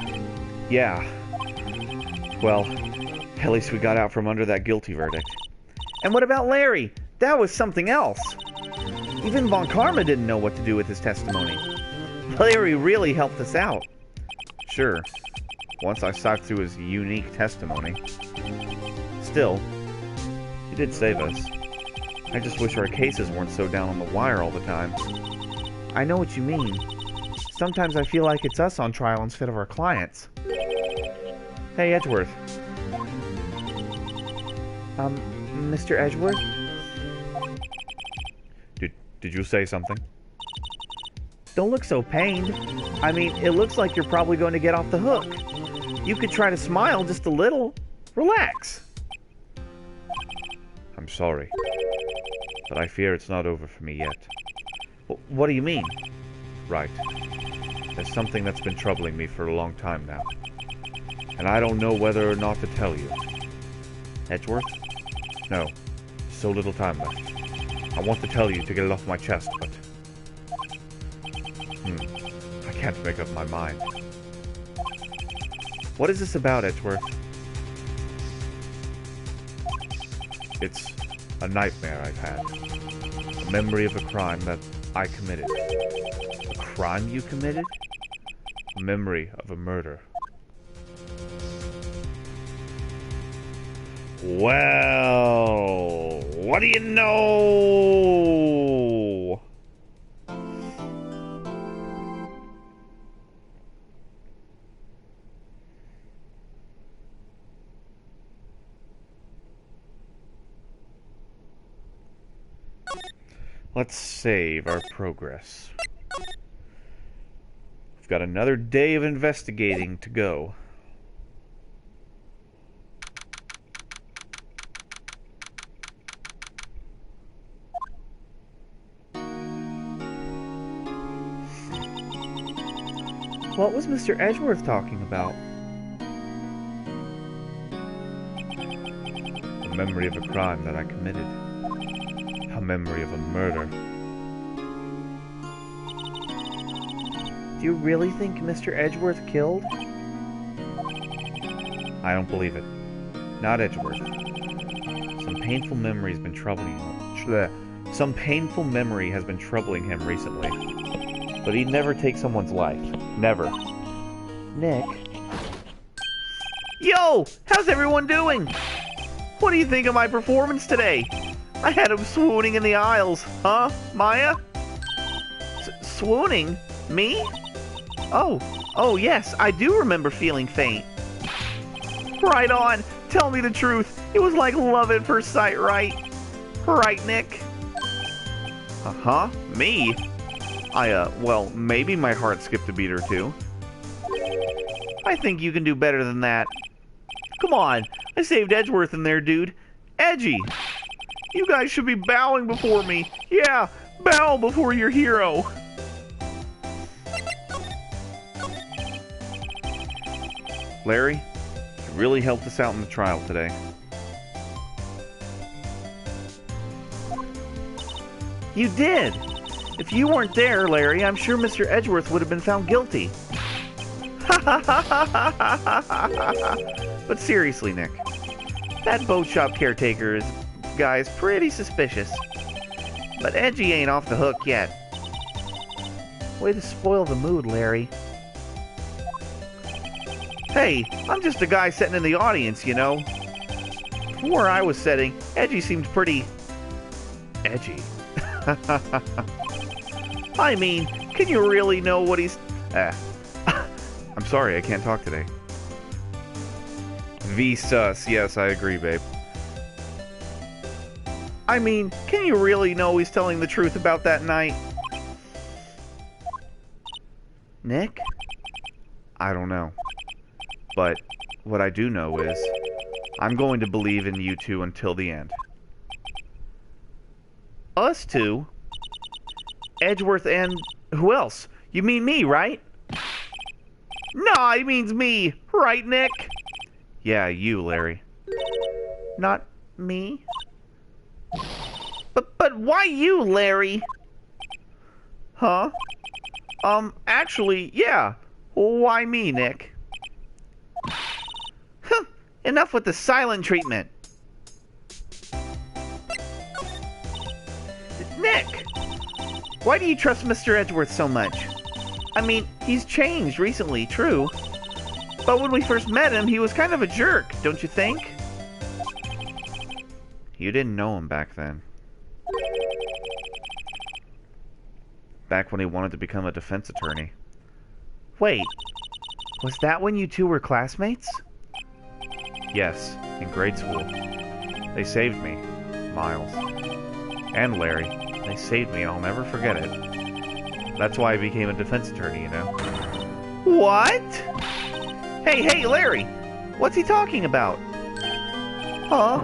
Yeah. Well, at least we got out from under that guilty verdict. And what about Larry? That was something else. Even Von Karma didn't know what to do with his testimony. Larry really helped us out. Sure, once I saw through his unique testimony. Still, he did save us. I just wish our cases weren't so down on the wire all the time. I know what you mean. sometimes I feel like it's us on trial instead of our clients. Hey, Edgeworth. Mr. Edgeworth?
Did you say something?
Don't look so pained. I mean, it looks like you're probably going to get off the hook. You could try to smile just a little. Relax.
I'm sorry, but I fear it's not over for me yet.
What do you mean?
Right. There's something that's been troubling me for a long time now, and I don't know whether or not to tell you.
Edgeworth?
No. So little time left. I want to tell you to get it off my chest, but... I can't make up my mind.
What is this about, Edgeworth?
It's a nightmare I've had. A memory of a crime that I committed.
A crime you committed?
A memory of a murder. Well, what do you know? Let's save our progress. We've got another day of investigating to go.
What was Mr. Edgeworth talking about?
A memory of a crime that I committed. A memory of a murder.
Do you really think Mr. Edgeworth killed?
I don't believe it. Not Edgeworth. Some painful memory has been troubling him recently. But he'd never take someone's life. Never.
Nick? Yo! How's everyone doing? What do you think of my performance today? I had him swooning in the aisles. Huh, Maya? Swooning? Me? Oh yes, I do remember feeling faint. Right on. Tell me the truth. It was like love at first sight, right? Right, Nick?
Uh-huh. Me? Well, maybe my heart skipped a beat or two.
I think you can do better than that. Come on. I saved Edgeworth in there, dude. Edgy! You guys should be bowing before me. Yeah, bow before your hero.
Larry, you really helped us out in the trial today.
You did! If you weren't there, Larry, I'm sure Mr. Edgeworth would have been found guilty. But seriously, Nick, that boat shop caretaker guy's pretty suspicious. But Edgy ain't off the hook yet. Way to spoil the mood, Larry. Hey, I'm just a guy sitting in the audience, you know. From where I was sitting, Edgy seemed pretty... edgy. I mean, can you really know what he's...
I'm sorry, I can't talk today. V-sus, yes, I agree, babe.
I mean, can you really know he's telling the truth about that night? Nick?
I don't know. But what I do know is, I'm going to believe in you two until the end.
Us two? Edgeworth and... who else? You mean me, right? No, he means me. Right, Nick?
Yeah, you, Larry.
Not me? But why you, Larry? Huh? Actually, yeah. Why me, Nick? Enough with the silent treatment. Nick! Why do you trust Mr. Edgeworth so much? I mean, he's changed recently, true. But when we first met him, he was kind of a jerk, don't you think?
You didn't know him back then. Back when he wanted to become a defense attorney.
Wait, was that when you two were classmates?
Yes, in grade school. They saved me, Miles. And Larry. They saved me, and I'll never forget it. That's why I became a defense attorney, you know?
What? Hey, Larry! What's he talking about? Huh?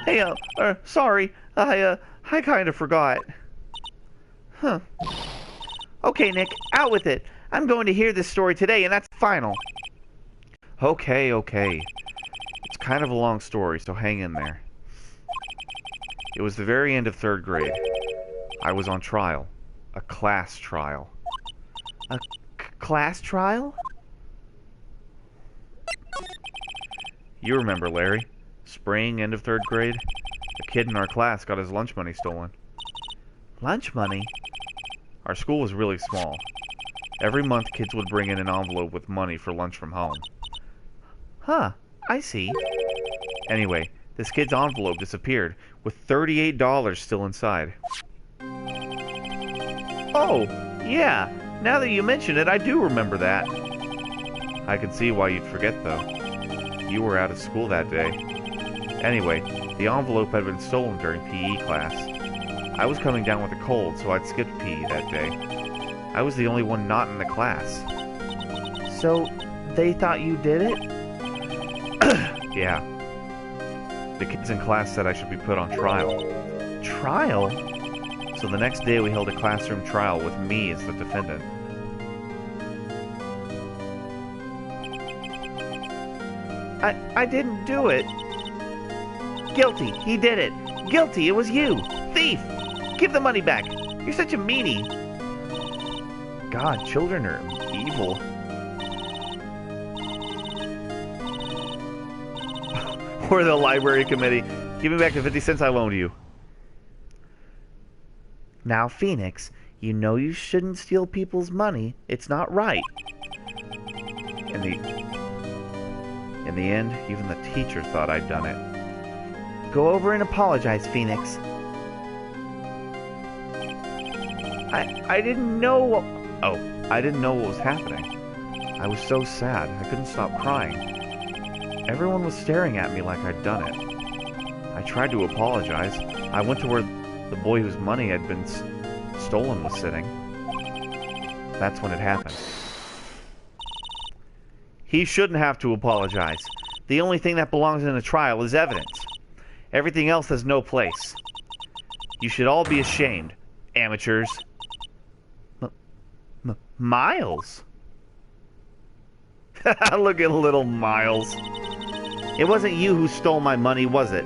Hey, sorry. I kind of forgot. Huh. Okay, Nick, out with it. I'm going to hear this story today, and that's final.
Okay. It's kind of a long story, so hang in there. It was the very end of 3rd grade. I was on trial. A class trial.
A class trial?
You remember, Larry. Spring, end of 3rd grade. A kid in our class got his lunch money stolen.
Lunch money?
Our school was really small. Every month, kids would bring in an envelope with money for lunch from home.
Huh, I see.
Anyway, this kid's envelope disappeared, with $38 still inside.
Oh, yeah. Now that you mention it, I do remember that.
I can see why you'd forget, though. You were out of school that day. Anyway, the envelope had been stolen during PE class. I was coming down with a cold, so I'd skipped PE that day. I was the only one not in the class.
So, they thought you did it?
Yeah. The kids in class said I should be put on trial.
Trial?
So the next day we held a classroom trial with me as the defendant.
I didn't do it. Guilty. He did it. Guilty. It was you. Thief. Give the money back. You're such a meanie.
God, children are evil. Or the library committee. Give me back the 50 cents I loaned you.
Now, Phoenix, you know you shouldn't steal people's money. It's not right.
In the end, even the teacher thought I'd done it.
Go over and apologize, Phoenix. I didn't know...
I didn't know what was happening. I was so sad, I couldn't stop crying. Everyone was staring at me like I'd done it. I tried to apologize. I went to where the boy whose money had been stolen was sitting. That's when it happened.
He shouldn't have to apologize. The only thing that belongs in a trial is evidence. Everything else has no place. You should all be ashamed, amateurs. Miles?
Look at little Miles.
It wasn't you who stole my money, was it?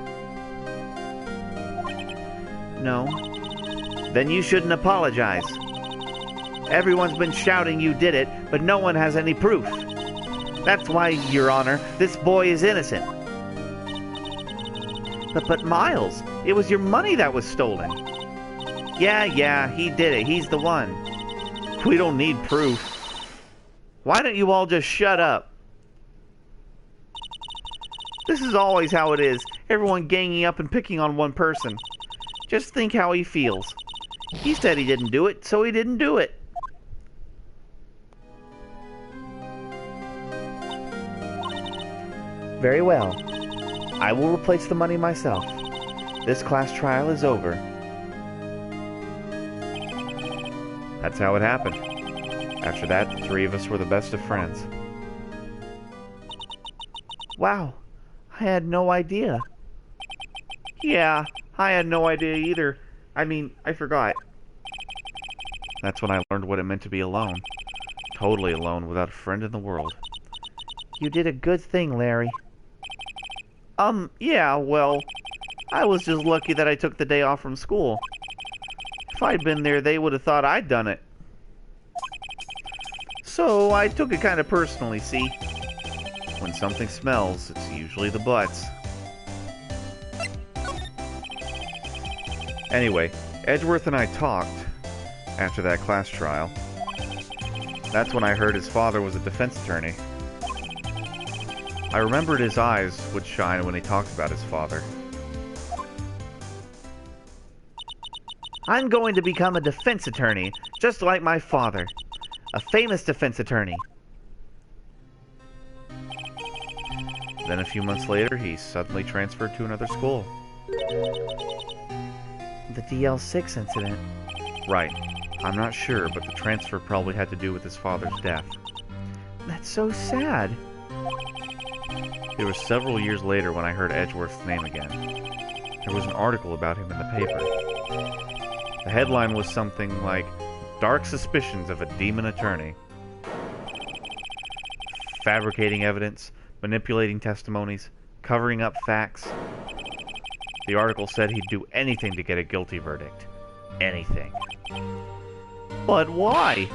No. Then you shouldn't apologize. Everyone's been shouting you did it, but no one has any proof. That's why, Your Honor, this boy is innocent. But Miles, it was your money that was stolen. Yeah, he did it. He's the one. We don't need proof. Why don't you all just shut up? This is always how it is. Everyone ganging up and picking on one person. Just think how he feels. He said he didn't do it, so he didn't do it. Very well. I will replace the money myself. This class trial is over.
That's how it happened. After that, the three of us were the best of friends.
Wow, I had no idea. Yeah, I had no idea either. I mean, I forgot.
That's when I learned what it meant to be alone. Totally alone, without a friend in the world.
You did a good thing, Larry. Yeah, well, I was just lucky that I took the day off from school. If I'd been there, they would have thought I'd done it. So I took it kind of personally, see?
When something smells, it's usually the butts. Anyway, Edgeworth and I talked after that class trial. That's when I heard his father was a defense attorney. I remembered his eyes would shine when he talked about his father.
I'm going to become a defense attorney, just like my father. A famous defense attorney. Then a few months later, he suddenly transferred to another school.
The DL6 incident.
Right. I'm not sure, but the transfer probably had to do with his father's death.
That's so sad.
It was several years later when I heard Edgeworth's name again. There was an article about him in the paper. The headline was something like, "Dark Suspicions of a Demon Attorney." Fabricating evidence, manipulating testimonies, covering up facts. The article said he'd do anything to get a guilty verdict. Anything.
But why?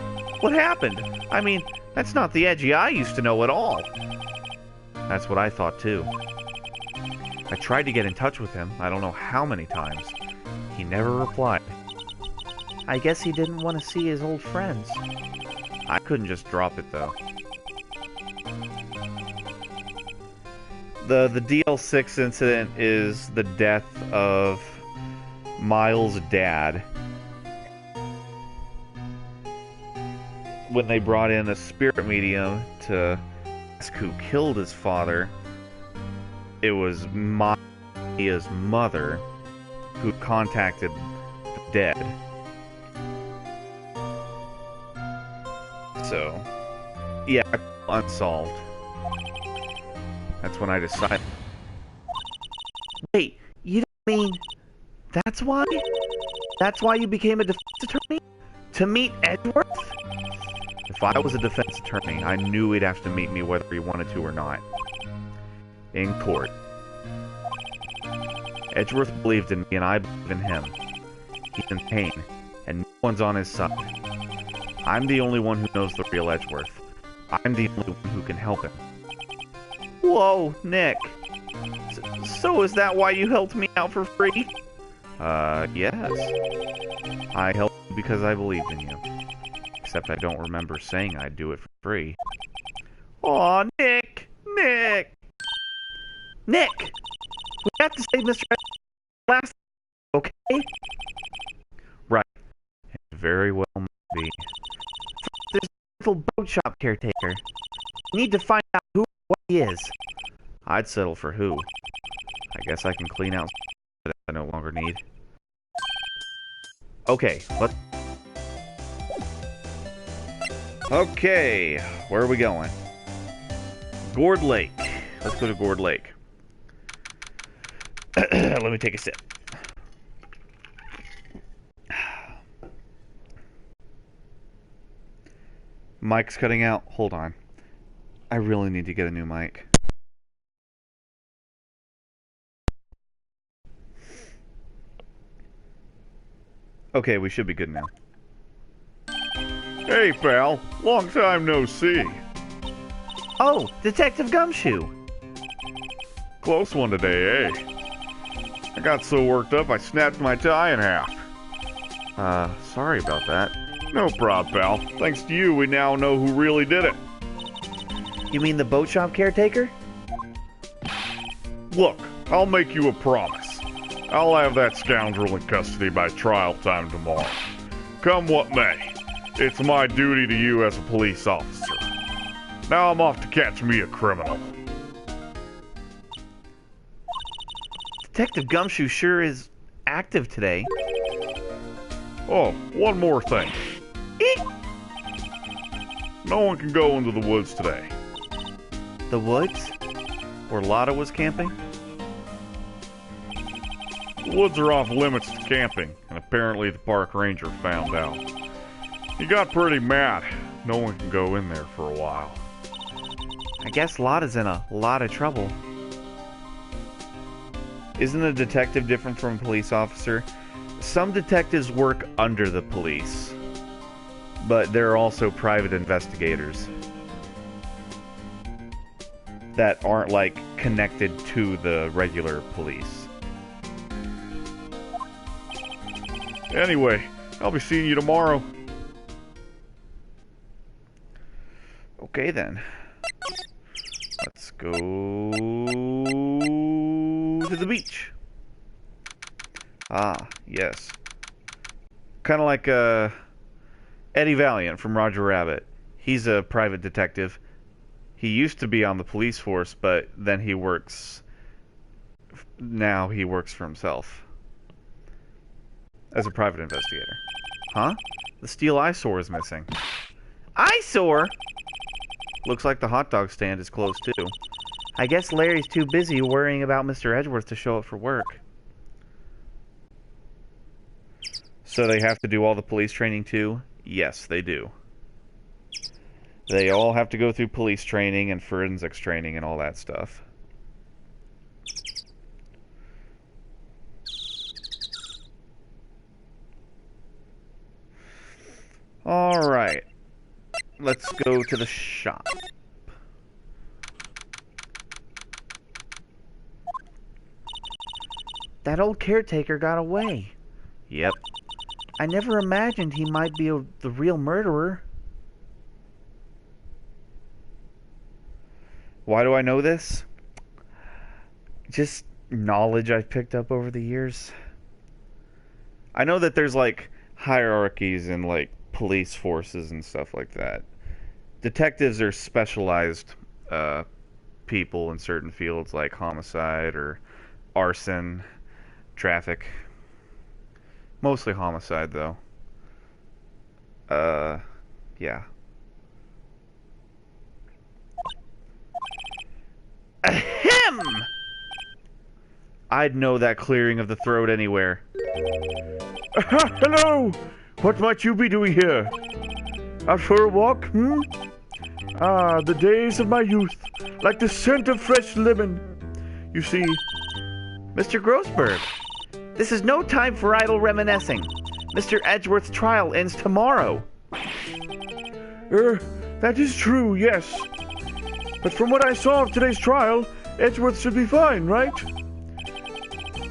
What happened? I mean, that's not the Edgy I used to know at all.
That's what I thought too. I tried to get in touch with him, I don't know how many times. He never replied.
I guess he didn't want to see his old friends.
I couldn't just drop it though. The DL6 incident is the death of Miles' dad. When they brought in a spirit medium to ask who killed his father, it was Maya's mother who contacted the dead. So, yeah, unsolved. That's when I decided.
Wait, you don't mean that's why? That's why you became a defense attorney? To meet Edgeworth?
If I was a defense attorney, I knew he'd have to meet me whether he wanted to or not. In court. Edgeworth believed in me and I believe in him. He's in pain, and no one's on his side. I'm the only one who knows the real Edgeworth. I'm the only one who can help him.
Whoa, Nick. So is that why you helped me out for free?
Yes. I helped you because I believed in you. Except I don't remember saying I'd do it for free.
Aw, Nick! Nick!
Nick! We have to save Mr. last, okay?
Right. It very well might be.
There's a little boat shop caretaker. We need to find out who or what he is.
I'd settle for who. I guess I can clean out that I no longer need. Okay, Okay, where are we going? Gourd Lake. Let's go to Gourd Lake. Let me take a sip. Mic's cutting out. Hold on. I really need to get a new mic. Okay, we should be good now.
Hey, pal. Long time no see.
Oh, Detective Gumshoe.
Close one today, eh? I got so worked up I snapped my tie in half.
Sorry about that.
No prob, pal. Thanks to you, we now know who really did it.
You mean the boat shop caretaker?
Look, I'll make you a promise. I'll have that scoundrel in custody by trial time tomorrow. Come what may. It's my duty to you as a police officer. Now I'm off to catch me a criminal.
Detective Gumshoe sure is active today.
Oh, one more thing. No one can go into the woods today.
The woods?
Where Lotta was camping?
The woods are off limits to camping, and apparently the park ranger found out. He got pretty mad. No one can go in there for a while.
I guess Lotta's in a lot of trouble.
Isn't a detective different from a police officer? Some detectives work under the police, but there are also private investigators that aren't, like, connected to the regular police.
Anyway, I'll be seeing you tomorrow.
Okay then. Let's go to the beach. Ah, yes. Kind of like Eddie Valiant from Roger Rabbit. He's a private detective. He used to be on the police force, but then now he works for himself. As a private investigator. Huh? The steel eyesore is missing.
Eyesore?
Looks like the hot dog stand is closed too.
I guess Larry's too busy worrying about Mr. Edgeworth to show up for work.
So they have to do all the police training too? Yes, they do. They all have to go through police training and forensics training and all that stuff. Alright. Let's go to the shop.
That old caretaker got away.
Yep.
I never imagined he might be the real murderer.
Why do I know this? Just knowledge I've picked up over the years. I know that there's like hierarchies in like police forces and stuff like that. Detectives are specialized people in certain fields like homicide or arson, traffic. Mostly homicide though. Yeah. Ahem! I'd know that clearing of the throat anywhere.
Hello! What might you be doing here? Out for a walk, hmm? Ah, the days of my youth, like the scent of fresh lemon. You see...
Mr. Grossberg, this is no time for idle reminiscing. Mr. Edgeworth's trial ends tomorrow.
That is true, yes. But from what I saw of today's trial, Edgeworth should be fine, right?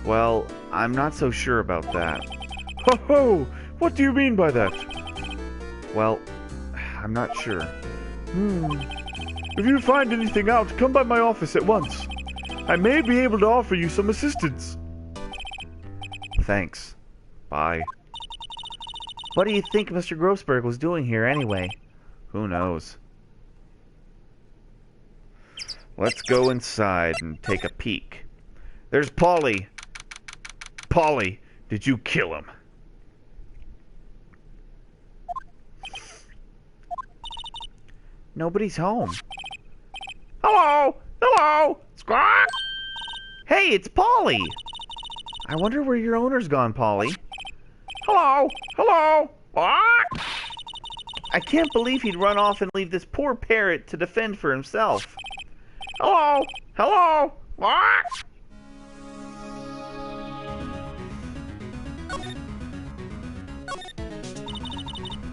Well, I'm not so sure about that.
Ho ho! What do you mean by that?
Well, I'm not sure.
If you find anything out, come by my office at once. I may be able to offer you some assistance.
Thanks. Bye.
What do you think Mr. Grossberg was doing here anyway?
Who knows? Let's go inside and take a peek. There's Polly. Polly, did you kill him?
Nobody's home.
Hello! Hello! Squawk!
Hey, it's Polly! I wonder where your owner's gone, Polly.
Hello! Hello! What?
I can't believe he'd run off and leave this poor parrot to defend for himself.
Hello! Hello! What?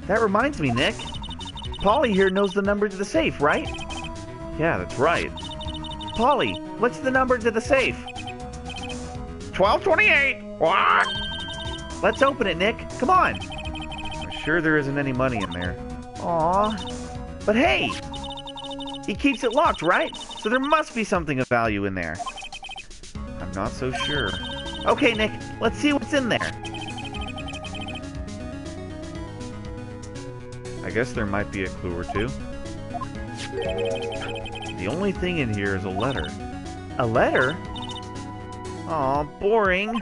That reminds me, Nick. Polly here knows the number to the safe, right?
Yeah, that's right.
Polly, what's the number to the safe?
1228! What?
Let's open it, Nick. Come on.
I'm sure there isn't any money in there.
Aw. But hey! He keeps it locked, right? So there must be something of value in there.
I'm not so sure.
Okay, Nick, let's see what's in there.
I guess there might be a clue or two. The only thing in here is a letter.
A letter? Aw, boring.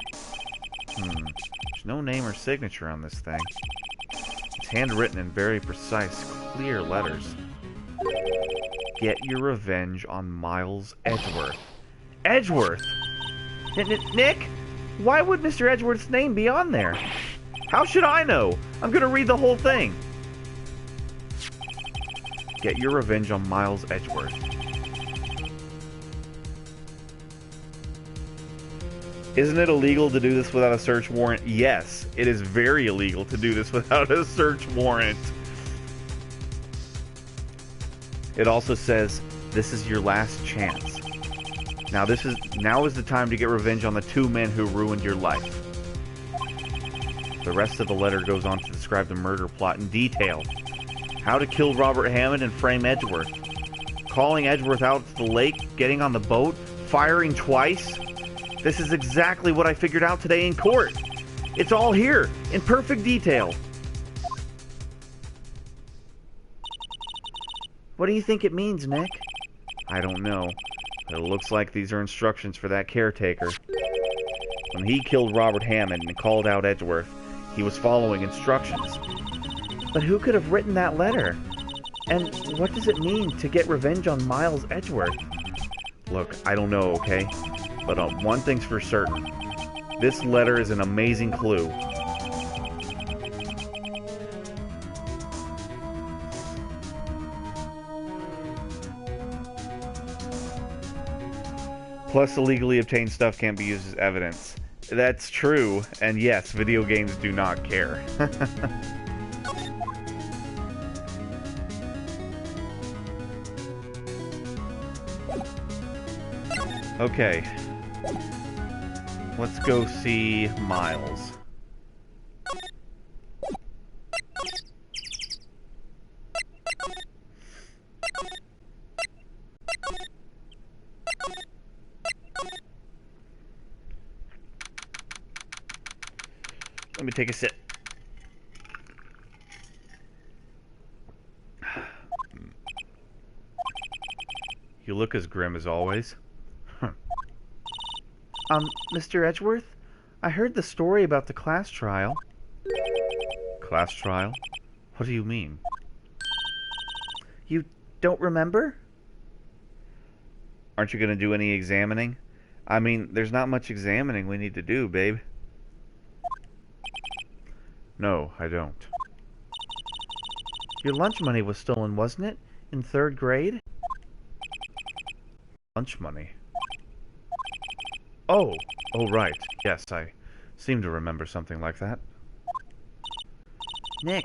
There's no name or signature on this thing. It's handwritten in very precise, clear letters. Get your revenge on Miles Edgeworth.
Edgeworth? Nick? Why would Mr. Edgeworth's name be on there?
How should I know? I'm gonna read the whole thing. Get your revenge on Miles Edgeworth. Isn't it illegal to do this without a search warrant? Yes, it is very illegal to do this without a search warrant. It also says, this is your last chance. Now is the time to get revenge on the two men who ruined your life. The rest of the letter goes on to describe the murder plot in detail. How to kill Robert Hammond and frame Edgeworth. Calling Edgeworth out to the lake, getting on the boat, firing twice. This is exactly what I figured out today in court. It's all here, in perfect detail.
What do you think it means, Nick?
I don't know. But it looks like these are instructions for that caretaker. When he killed Robert Hammond and called out Edgeworth, he was following instructions.
But who could have written that letter? And what does it mean to get revenge on Miles Edgeworth?
Look, I don't know, okay? But one thing's for certain. This letter is an amazing clue. Plus, illegally obtained stuff can't be used as evidence. That's true, and yes, video games do not care. Okay. Let's go see Miles. Let me take a sip. You look as grim as always.
Mr. Edgeworth? I heard the story about the class trial.
Class trial? What do you mean?
You don't remember?
Aren't you going to do any examining? I mean, there's not much examining we need to do, babe. No, I don't.
Your lunch money was stolen, wasn't it? In 3rd grade?
Lunch money? Oh, right. Yes, I seem to remember something like that.
Nick,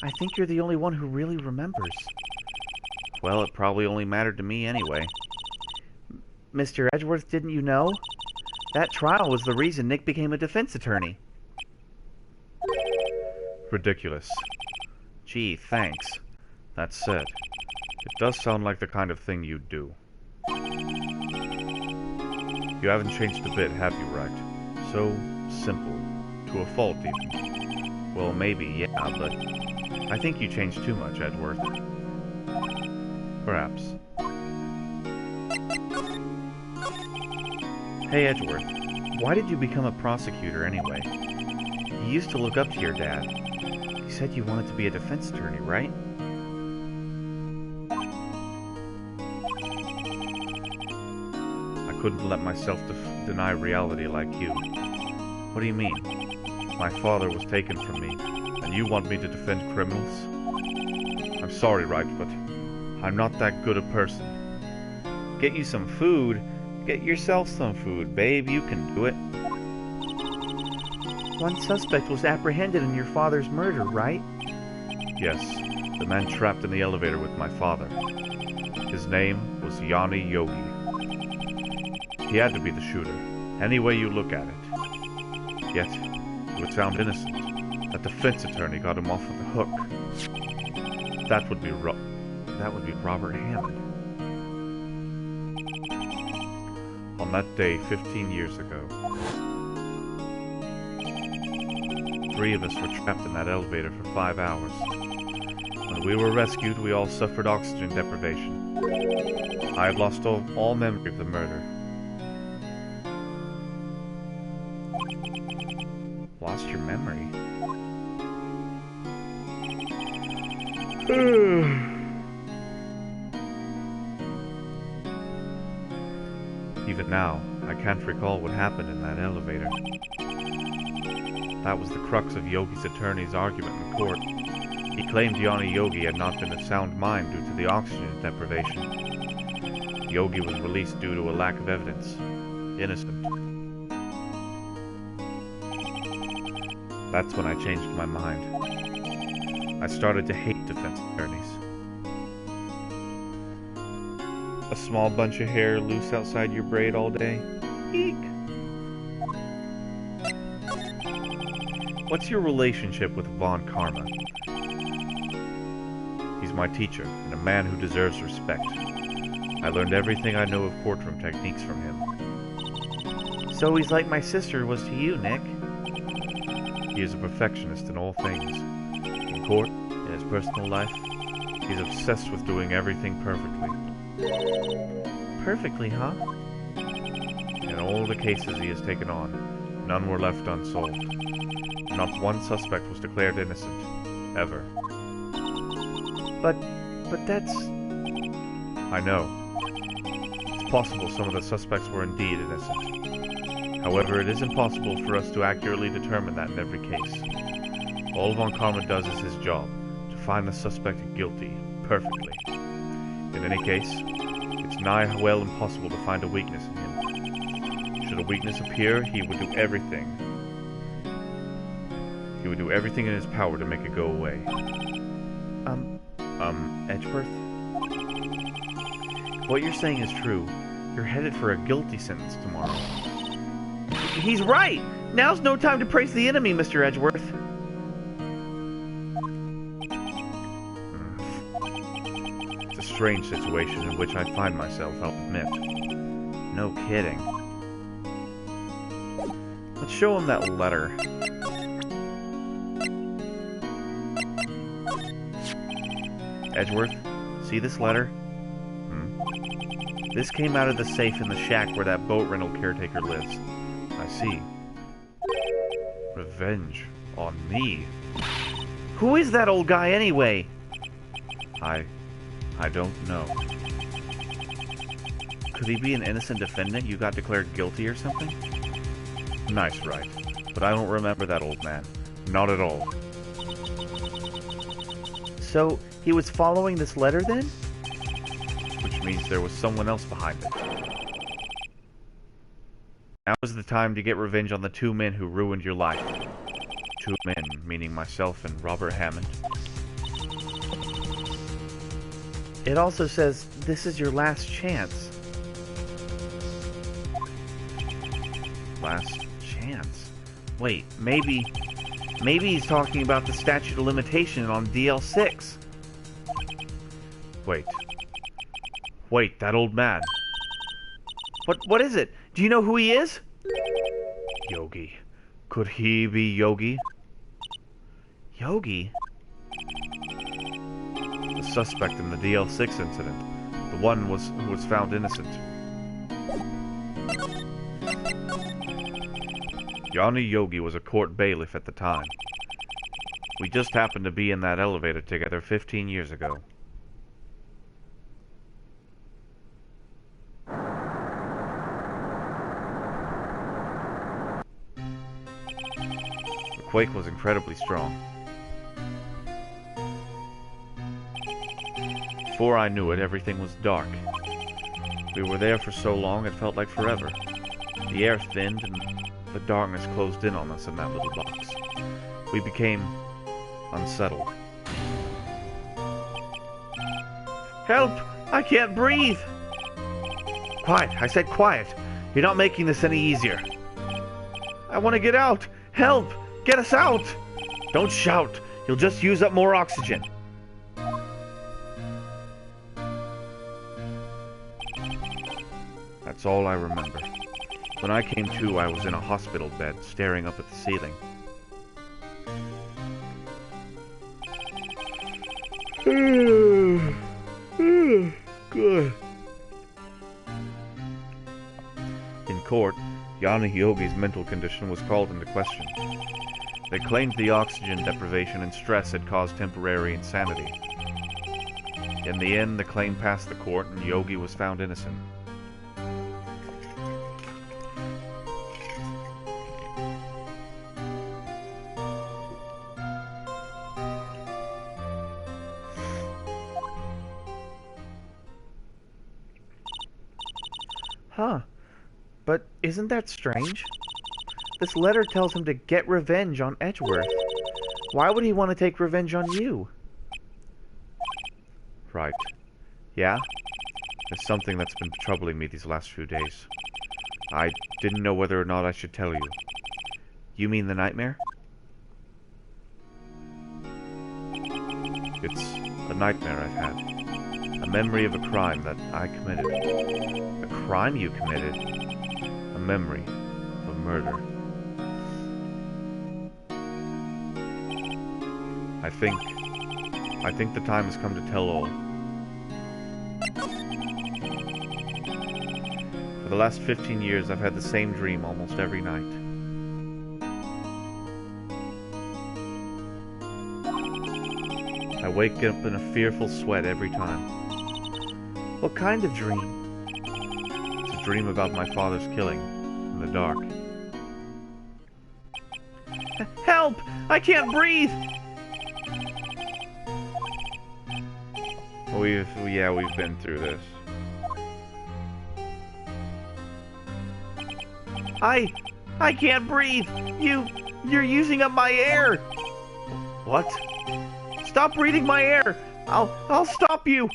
I think you're the only one who really remembers.
Well, it probably only mattered to me anyway.
Mr. Edgeworth, didn't you know? That trial was the reason Nick became a defense attorney.
Ridiculous. Gee, thanks. That said, it does sound like the kind of thing you'd do. You haven't changed a bit, have you, Wright? So simple. To a fault, even. Well, maybe, yeah, but I think you changed too much, Edgeworth. Perhaps. Hey, Edgeworth, why did you become a prosecutor anyway? You used to look up to your dad. You said you wanted to be a defense attorney, right? I couldn't let myself deny reality like you. What do you mean? My father was taken from me, and you want me to defend criminals? I'm sorry, Wright, but I'm not that good a person. Get you some food? Get yourself some food, babe. You can do it.
One suspect was apprehended in your father's murder, right?
Yes, the man trapped in the elevator with my father. His name was Yanni Yogi. He had to be the shooter, any way you look at it. Yet, he was found innocent. That defense attorney got him off of the hook. That would be Robert Hammond. On that day, 15 years ago, 3 of us were trapped in that elevator for 5 hours. When we were rescued, we all suffered oxygen deprivation. I had lost all memory of the murder. Lost your memory? Even now, I can't recall what happened in that elevator. That was the crux of Yogi's attorney's argument in court. He claimed Yanni Yogi had not been of sound mind due to the oxygen deprivation. Yogi was released due to a lack of evidence. Innocent. That's when I changed my mind. I started to hate defense attorneys. A small bunch of hair loose outside your braid all day? Eek! What's your relationship with Von Karma? He's my teacher, and a man who deserves respect. I learned everything I know of courtroom techniques from him.
So he's like my sister was to you, Nick.
He is a perfectionist in all things. In court, in his personal life, he's obsessed with doing everything perfectly.
perfectly, huh?
In all the cases he has taken on, none were left unsolved. Not one suspect was declared innocent, ever.
But that's...
I know. It's possible some of the suspects were indeed innocent. However, it is impossible for us to accurately determine that in every case. All Von Karma does is his job, to find the suspect guilty, perfectly. In any case, it's nigh well impossible to find a weakness in him. Should a weakness appear, he would do everything. He would do everything in his power to make it go away.
Edgeworth? What you're saying is true. You're headed for a guilty sentence tomorrow. He's right! Now's no time to praise the enemy, Mr. Edgeworth.
It's a strange situation in which I find myself, I'll admit.
No kidding. Let's show him that letter. Edgeworth, see this letter? This came out of the safe in the shack where that boat rental caretaker lives.
I see. Revenge on me.
Who is that old guy anyway?
I don't know.
Could he be an innocent defendant you got declared guilty or something?
Nice, Wright. But I don't remember that old man. Not at all.
So, he was following this letter then?
Which means there was someone else behind it. Now is the time to get revenge on the two men who ruined your life. Two men, meaning myself and Robert Hammond.
It also says, this is your last chance.
Last chance?
Wait, maybe he's talking about the statute of limitation on DL6.
Wait, that old man.
What is it? Do you know who he is?
Yogi. Could he be Yogi?
Yogi?
The suspect in the DL6 incident. The one who was found innocent. Yanni Yogi was a court bailiff at the time. We just happened to be in that elevator together 15 years ago. The quake was incredibly strong. Before I knew it, everything was dark. We were there for so long it felt like forever. The air thinned and the darkness closed in on us in that little box. We became unsettled.
Help! I can't breathe! Quiet! I said quiet! You're not making this any easier. I want to get out! Help! Get us out! Don't shout! You'll just use up more oxygen.
That's all I remember. When I came to, I was in a hospital bed, staring up at the ceiling.
Good.
In court, Yanni Yogi's mental condition was called into question. They claimed the oxygen deprivation and stress had caused temporary insanity. In the end, the claim passed the court and Yogi was found innocent.
Huh. But isn't that strange? This letter tells him to get revenge on Edgeworth. Why would he want to take revenge on you?
Right. Yeah? There's something that's been troubling me these last few days. I didn't know whether or not I should tell you.
You mean the nightmare?
It's a nightmare I've had. A memory of a crime that I committed.
A crime you committed?
A memory of a murder. I think the time has come to tell all. For the last 15 years, I've had the same dream almost every night. I wake up in a fearful sweat every time.
What kind of dream?
It's a dream about my father's killing in the dark.
Help! I can't breathe!
We've been through this.
I can't breathe! You're using up my air! What? Stop breathing my air! I'll stop you!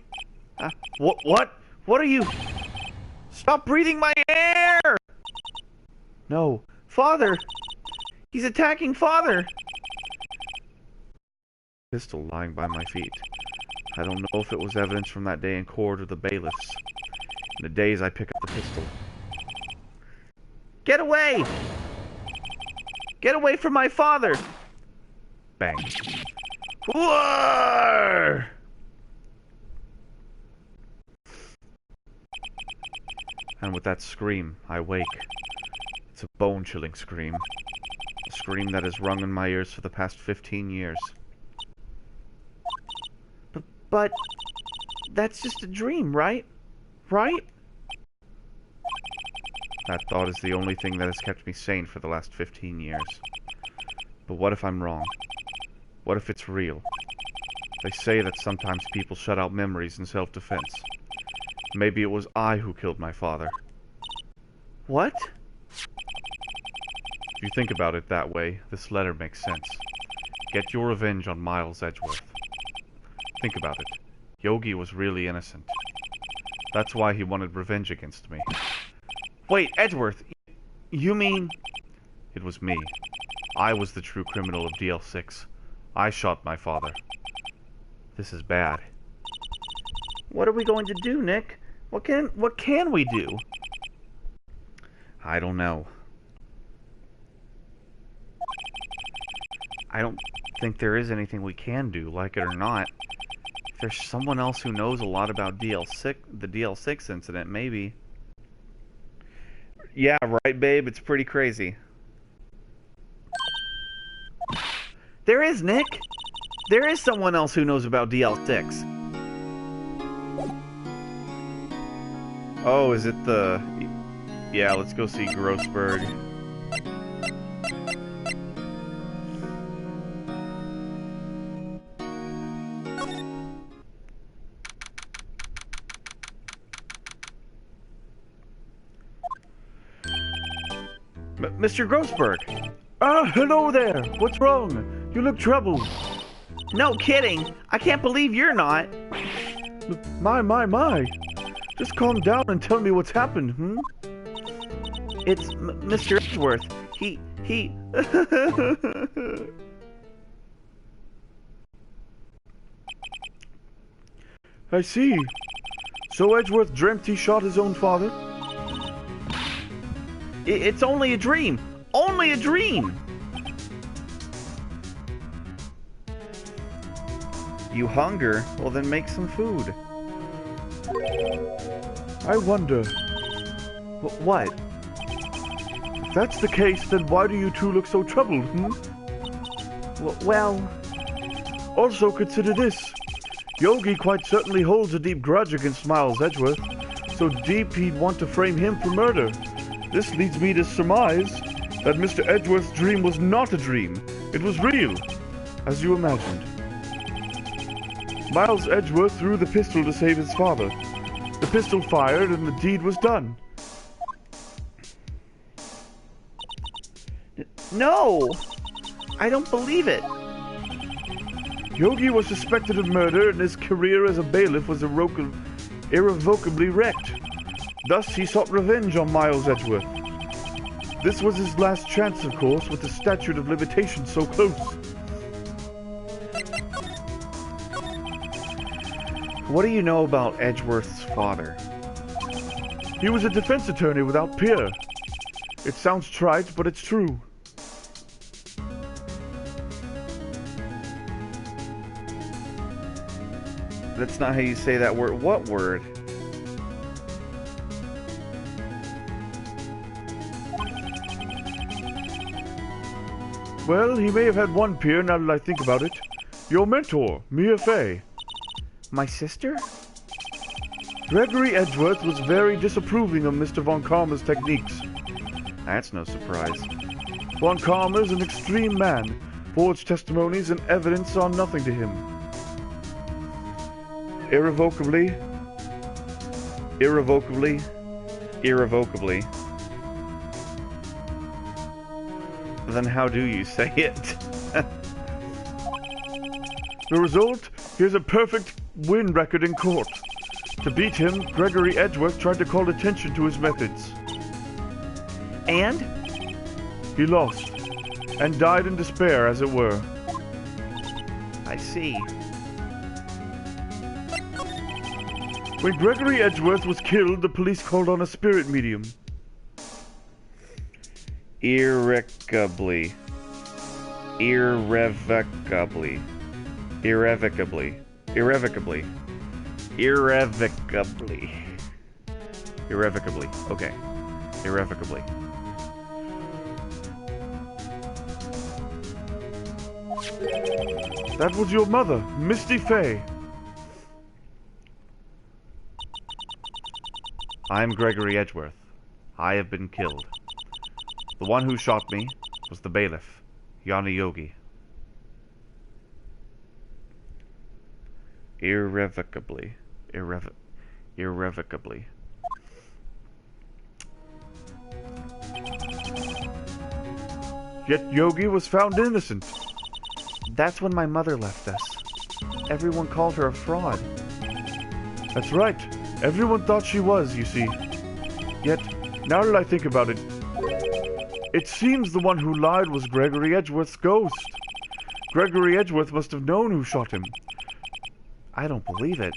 What? What are you? Stop breathing my air! No. Father! He's attacking Father!
Pistol lying by my feet. I don't know if it was evidence from that day in court or the bailiffs. In the days I pick up the pistol.
Get away! Get away from my father!
Bang.
Roar!
And with that scream, I wake. It's a bone-chilling scream. A scream that has rung in my ears for the past 15 years.
But that's just a dream, right? Right?
That thought is the only thing that has kept me sane for the last 15 years. But what if I'm wrong? What if it's real? They say that sometimes people shut out memories in self-defense. Maybe it was I who killed my father.
What?
If you think about it that way, this letter makes sense. Get your revenge on Miles Edgeworth. Think about it. Yogi was really innocent. That's why he wanted revenge against me.
Wait, Edgeworth, you mean...
It was me. I was the true criminal of DL6. I shot my father. This is bad.
What are we going to do, Nick? What can we do?
I don't know. I don't think there is anything we can do, like it or not. If there's someone else who knows a lot about the DL6 incident, maybe. Yeah, right, babe? It's pretty crazy.
There is, Nick. There is someone else who knows about DL6.
Oh, is it the... Yeah, let's go see Grossberg.
Mr. Grossberg.
Hello there. What's wrong? You look troubled.
No kidding. I can't believe you're not.
My. Just calm down and tell me what's happened,
It's Mr. Edgeworth. He...
I see. So Edgeworth dreamt he shot his own father?
It's only a dream. Only a dream.
You hunger? Well, then make some food.
I wonder.
What?
If that's the case, then why do you two look so troubled,
Well...
Also consider this. Yogi quite certainly holds a deep grudge against Miles Edgeworth. So deep he'd want to frame him for murder. This leads me to surmise that Mr. Edgeworth's dream was not a dream. It was real, as you imagined. Miles Edgeworth threw the pistol to save his father. The pistol fired and the deed was done.
No! I don't believe it.
Yogi was suspected of murder and his career as a bailiff was irrevocably wrecked. Thus he sought revenge on Miles Edgeworth. This was his last chance, of course, with the statute of limitations so close.
What do you know about Edgeworth's father?
He was a defense attorney without peer. It sounds trite, but it's true.
That's not how you say that word. What word?
Well, he may have had one peer now that I think about it. Your mentor, Mia Fey.
My sister?
Gregory Edgeworth was very disapproving of Mr. Von Karma's techniques.
That's no surprise.
Von Karma is an extreme man. Forged testimonies and evidence are nothing to him. Irrevocably.
Then how do you say it?
The result? He has a perfect win record in court. To beat him, Gregory Edgeworth tried to call attention to his methods.
And?
He lost, and died in despair, as it were.
I see.
When Gregory Edgeworth was killed, the police called on a spirit medium.
Irrevocably. Okay. Irrevocably.
That was your mother, Misty Fey.
I am Gregory Edgeworth. I have been killed. The one who shot me was the bailiff, Yana Yogi. Irrevocably.
Yet Yogi was found innocent.
That's when my mother left us. Everyone called her a fraud.
That's right. Everyone thought she was, you see. Yet, now that I think about it, it seems the one who lied was Gregory Edgeworth's ghost. Gregory Edgeworth must have known who shot him.
I don't believe it.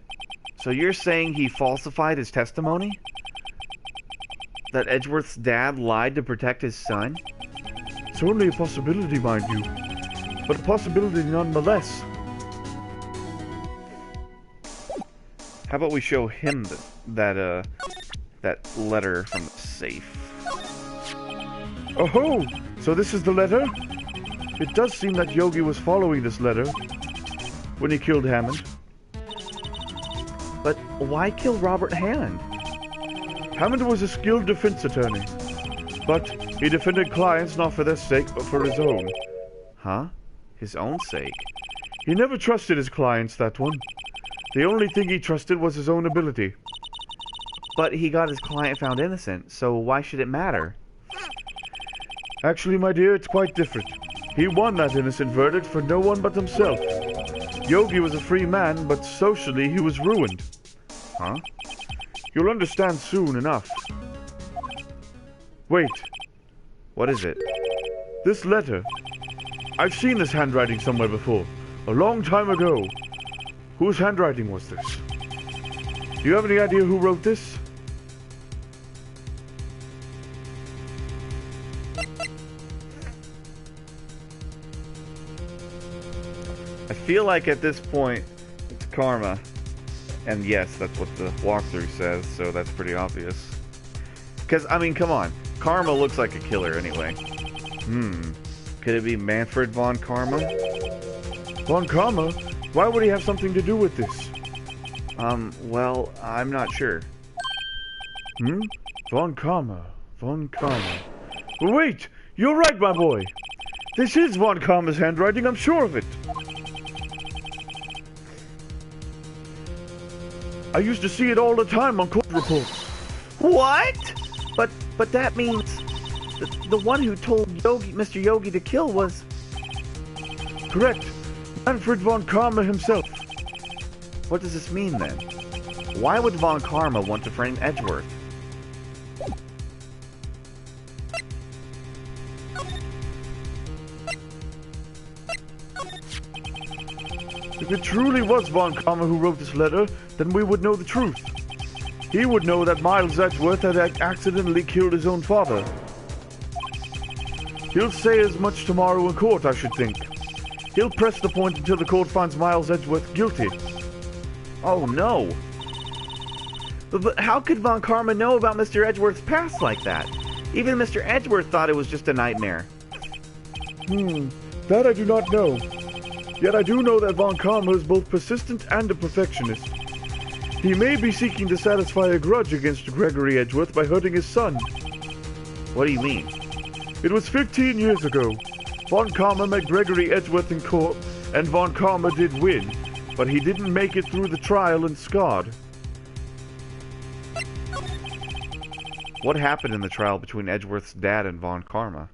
So you're saying he falsified his testimony? That Edgeworth's dad lied to protect his son?
It's only a possibility, mind you. But a possibility nonetheless.
How about we show him that letter from the safe?
Oh-ho! So this is the letter? It does seem that Yogi was following this letter when he killed Hammond.
But why kill Robert Hand?
Hammond was a skilled defense attorney, but he defended clients not for their sake, but for his own.
Huh? His own sake?
He never trusted his clients, that one. The only thing he trusted was his own ability.
But he got his client found innocent, so why should it matter?
Actually, my dear, it's quite different. He won that innocent verdict for no one but himself. Yogi was a free man, but socially he was ruined.
Huh?
You'll understand soon enough. Wait.
What is it?
This letter. I've seen this handwriting somewhere before. A long time ago. Whose handwriting was this? Do you have any idea who wrote this?
I feel like at this point, it's Karma. And yes, that's what the walkthrough says, so that's pretty obvious. Because, I mean, come on. Karma looks like a killer anyway. Could it be Manfred von Karma?
Von Karma? Why would he have something to do with this?
Well, I'm not sure.
Von Karma. Wait! You're right, my boy! This is Von Karma's handwriting, I'm sure of it. I used to see it all the time on court reports.
What? But that means the one who told Mr. Yogi to kill was...
Correct. Manfred von Karma himself.
What does this mean then? Why would von Karma want to frame Edgeworth?
If it truly was von Karma who wrote this letter, then we would know the truth. He would know that Miles Edgeworth had accidentally killed his own father. He'll say as much tomorrow in court, I should think. He'll press the point until the court finds Miles Edgeworth guilty.
Oh no! But how could von Karma know about Mr. Edgeworth's past like that? Even Mr. Edgeworth thought it was just a nightmare.
That I do not know. Yet I do know that Von Karma is both persistent and a perfectionist. He may be seeking to satisfy a grudge against Gregory Edgeworth by hurting his son.
What do you mean?
It was 15 years ago. Von Karma met Gregory Edgeworth in court, and Von Karma did win, but he didn't make it through the trial and scarred.
What happened in the trial between Edgeworth's dad and Von Karma?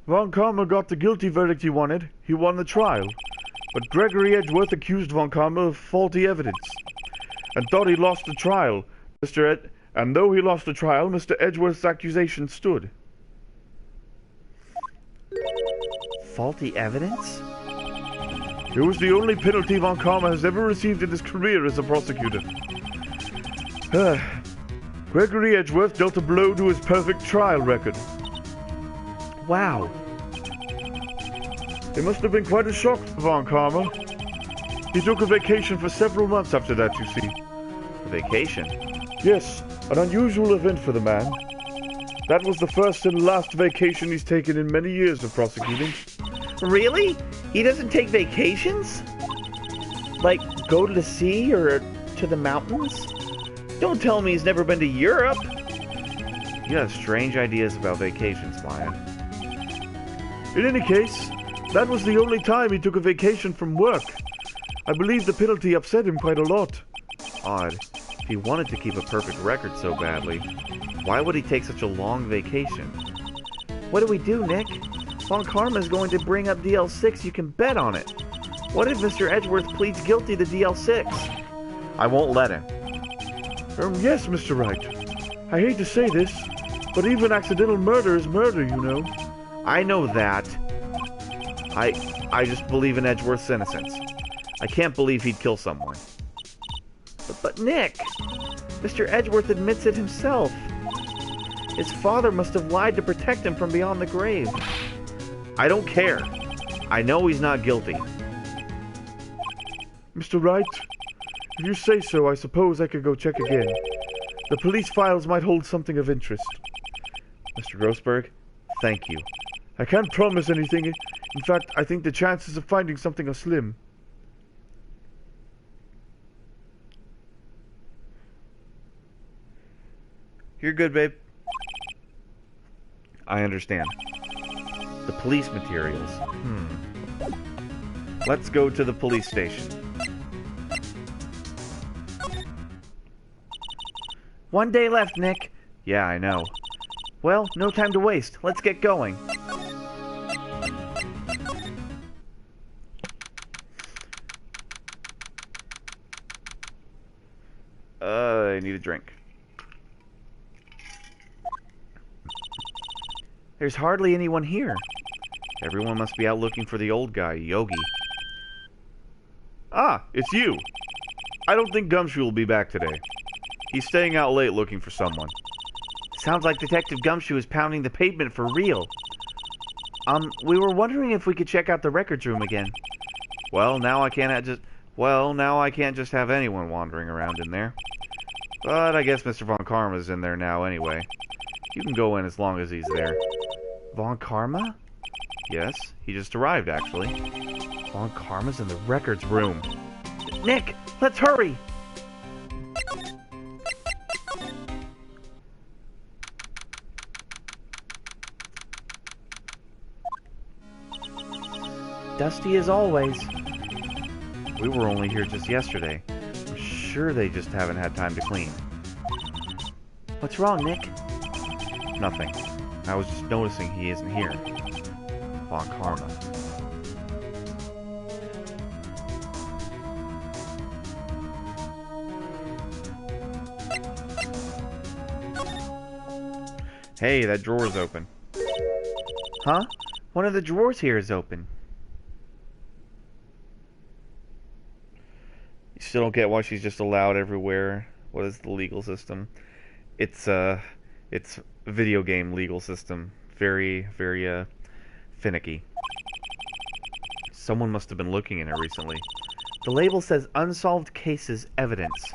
Von Karma got the guilty verdict he wanted. He won the trial. But Gregory Edgeworth accused Von Karma of faulty evidence and thought he lost the trial. And though he lost the trial, Mr. Edgeworth's accusation stood.
Faulty evidence?
It was the only penalty Von Karma has ever received in his career as a prosecutor. Gregory Edgeworth dealt a blow to his perfect trial record.
Wow.
It must have been quite a shock for Von Karma. He took a vacation for several months after that, you see.
A vacation?
Yes, an unusual event for the man. That was the first and last vacation he's taken in many years of prosecuting.
Really? He doesn't take vacations? Like, go to the sea or to the mountains? Don't tell me he's never been to Europe. You have strange ideas about vacations, Wyatt.
In any case, that was the only time he took a vacation from work. I believe the penalty upset him quite a lot.
Odd. If he wanted to keep a perfect record so badly, why would he take such a long vacation? What do we do, Nick? Von Karma's going to bring up DL6, you can bet on it. What if Mr. Edgeworth pleads guilty to DL6? I won't let him.
Yes, Mr. Wright. I hate to say this, but even accidental murder is murder, you know.
I know that. I just believe in Edgeworth's innocence. I can't believe he'd kill someone. But Nick, Mr. Edgeworth admits it himself. His father must have lied to protect him from beyond the grave. I don't care. I know he's not guilty.
Mr. Wright, if you say so, I suppose I could go check again. The police files might hold something of interest.
Mr. Grossberg, thank you.
I can't promise anything. In fact, I think the chances of finding something are slim.
You're good, babe. I understand. The police materials. Let's go to the police station. One day left, Nick. Yeah, I know. Well, no time to waste. Let's get going. I need a drink. There's hardly anyone here. Everyone must be out looking for the old guy, Yogi.
Ah, it's you. I don't think Gumshoe will be back today. He's staying out late looking for someone.
Sounds like Detective Gumshoe is pounding the pavement for real. We were wondering if we could check out the records room again.
Well, now I can't just have anyone wandering around in there. But I guess Mr. Von Karma's in there now anyway. You can go in as long as he's there.
Von Karma?
Yes, he just arrived, actually.
Von Karma's in the records room. Nick, let's hurry! Dusty as always.
We were only here just yesterday. I'm sure they just haven't had time to clean.
What's wrong, Nick?
Nothing. I was just noticing he isn't here. Von Karma. Hey, that drawer's open.
Huh? One of the drawers here is open.
You still don't get why she's just allowed everywhere. What is the legal system? It's video game legal system. Very, very, finicky. Someone must have been looking in it recently.
The label says unsolved cases evidence.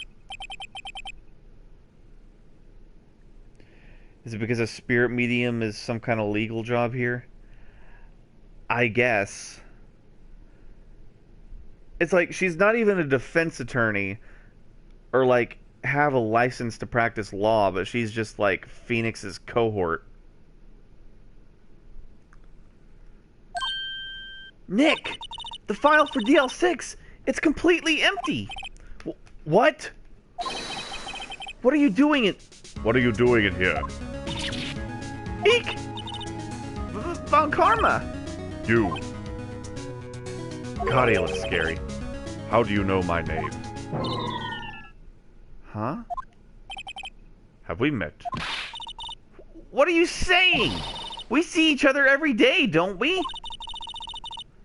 Is it because a spirit medium is some kind of legal job here? I guess. It's like she's not even a defense attorney or like have a license to practice law, but she's just like Phoenix's cohort. Nick, the file for DL6, it's completely empty. What? What are you doing it?
What are you doing in here?
Eek! Von Karma!
You.
God, he looks scary.
How do you know my name?
Huh?
Have we met?
What are you saying? We see each other every day, don't we?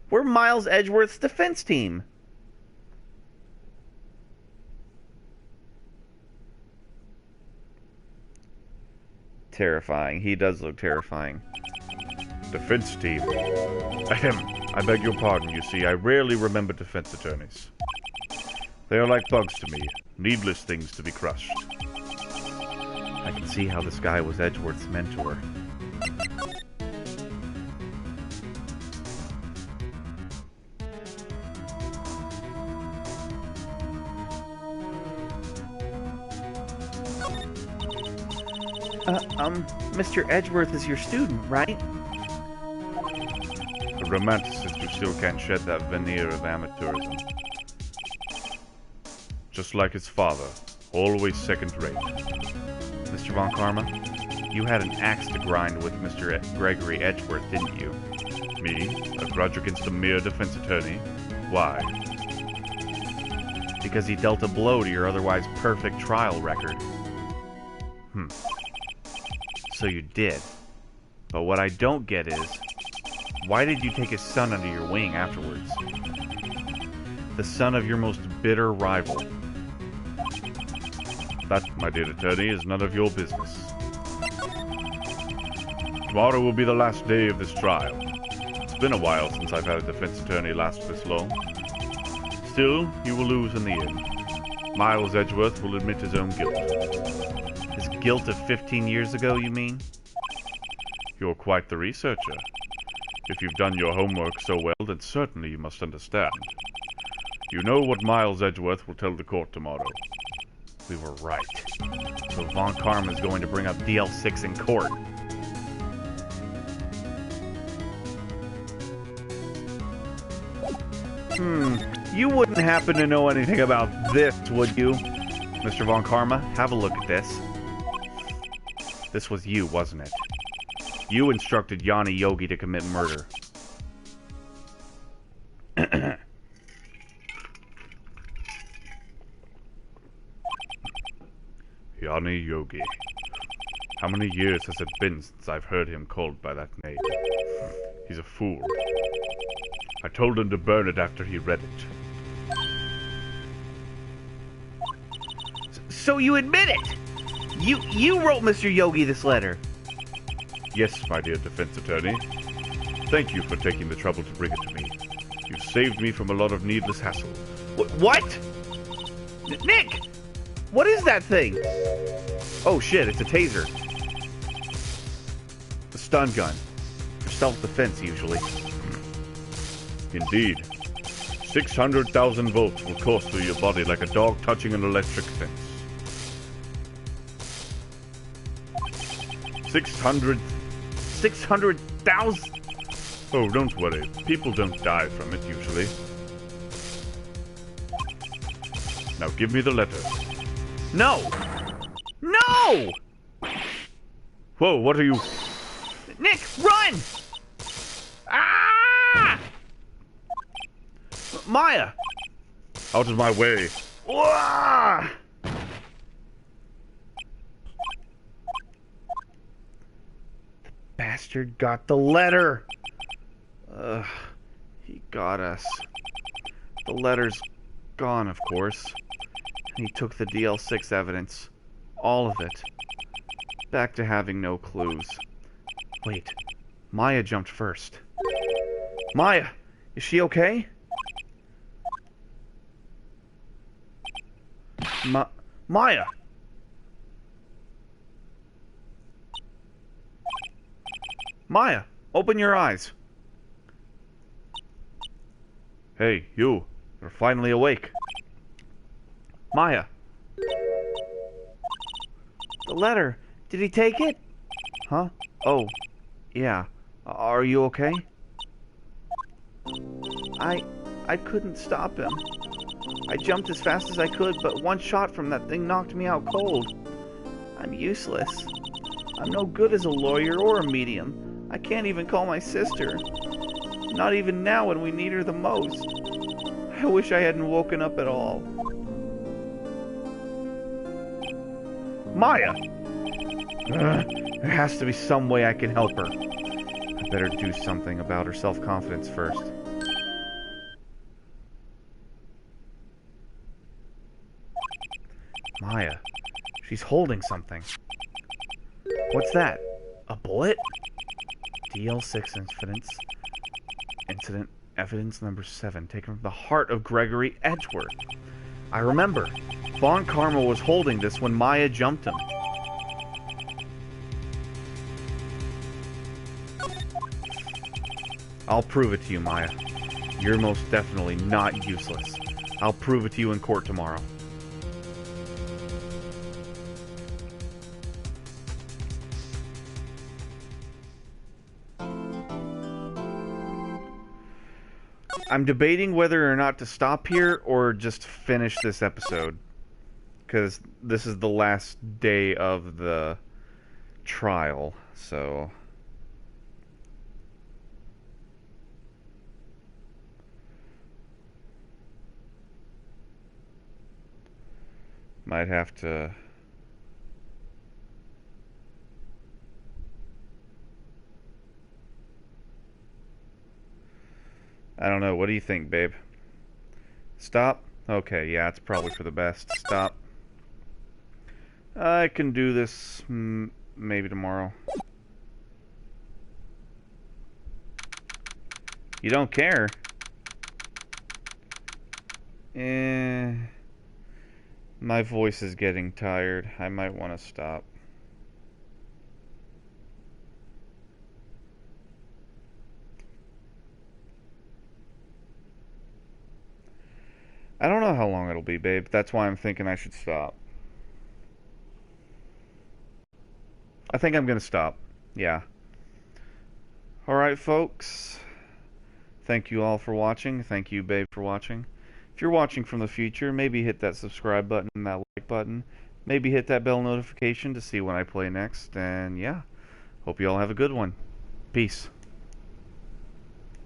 We're Miles Edgeworth's defense team. Terrifying. He does look terrifying.
Defense team. Ahem. I beg your pardon, you see, I rarely remember defense attorneys. They are like bugs to me, needless things to be crushed.
I can see how this guy was Edgeworth's mentor. Mr. Edgeworth is your student, right?
A romanticist who still can't shed that veneer of amateurism. Just like his father, always second-rate.
Mr. Von Karma, you had an axe to grind with Mr. Gregory Edgeworth, didn't you?
Me? A grudge against a mere defense attorney? Why?
Because he dealt a blow to your otherwise perfect trial record. So you did. But what I don't get is, why did you take his son under your wing afterwards? The son of your most bitter rival.
That, my dear attorney, is none of your business. Tomorrow will be the last day of this trial. It's been a while since I've had a defense attorney last this long. Still, you will lose in the end. Miles Edgeworth will admit his own guilt.
His guilt of 15 years ago, you mean?
You're quite the researcher. If you've done your homework so well, then certainly you must understand. You know what Miles Edgeworth will tell the court tomorrow.
We were right. So Von Karma's going to bring up DL6 in court. You wouldn't happen to know anything about this, would you? Mr. Von Karma, have a look at this. This was you, wasn't it? You instructed Yanni Yogi to commit murder.
Yanni Yogi. How many years has it been since I've heard him called by that name? He's a fool. I told him to burn it after he read it.
So you admit it? You wrote Mr. Yogi this letter?
Yes, my dear defense attorney. Thank you for taking the trouble to bring it to me. You've saved me from a lot of needless hassle.
What? Nick! What is that thing? Oh shit, it's a taser. A stun gun. For self-defense, usually.
Indeed. 600,000 volts will course through your body like a dog touching an electric fence.
600,000?
Oh, don't worry. People don't die from it, usually. Now give me the letter.
No! No!
Whoa, what are you...
Nick, run! Ah! Maya!
Out of my way.
Wah! Bastard got the letter. Ugh, he got us. The letter's gone, of course. And he took the DL6 evidence. All of it. Back to having no clues. Wait, Maya jumped first. Maya, is she okay? Maya! Maya, open your eyes.
Hey, you. You're finally awake.
Maya. The letter. Did he take it? Huh? Oh, yeah. Are you okay? I couldn't stop him. I jumped as fast as I could, but one shot from that thing knocked me out cold. I'm useless. I'm no good as a lawyer or a medium. I can't even call my sister. Not even now when we need her the most. I wish I hadn't woken up at all.
Maya!
There has to be some way I can help her. I better do something about her self-confidence first. Maya. She's holding something. What's that? A bullet? DL6 incident evidence number 7, taken from the heart of Gregory Edgeworth. I remember. Von Karma was holding this when Maya jumped him. I'll prove it to you, Maya. You're most definitely not useless. I'll prove it to you in court tomorrow. I'm debating whether or not to stop here or just finish this episode. Because this is the last day of the trial, so... Might have to... I don't know. What do you think, babe? Stop? Okay, yeah, it's probably for the best. Stop. I can do this maybe tomorrow. You don't care? My voice is getting tired. I might want to stop. I don't know how long it'll be, babe. That's why I'm thinking I should stop. I think I'm gonna stop. Yeah. Alright, folks. Thank you all for watching. Thank you, babe, for watching. If you're watching from the future, maybe hit that subscribe button and that like button. Maybe hit that bell notification to see when I play next. And yeah, hope you all have a good one. Peace.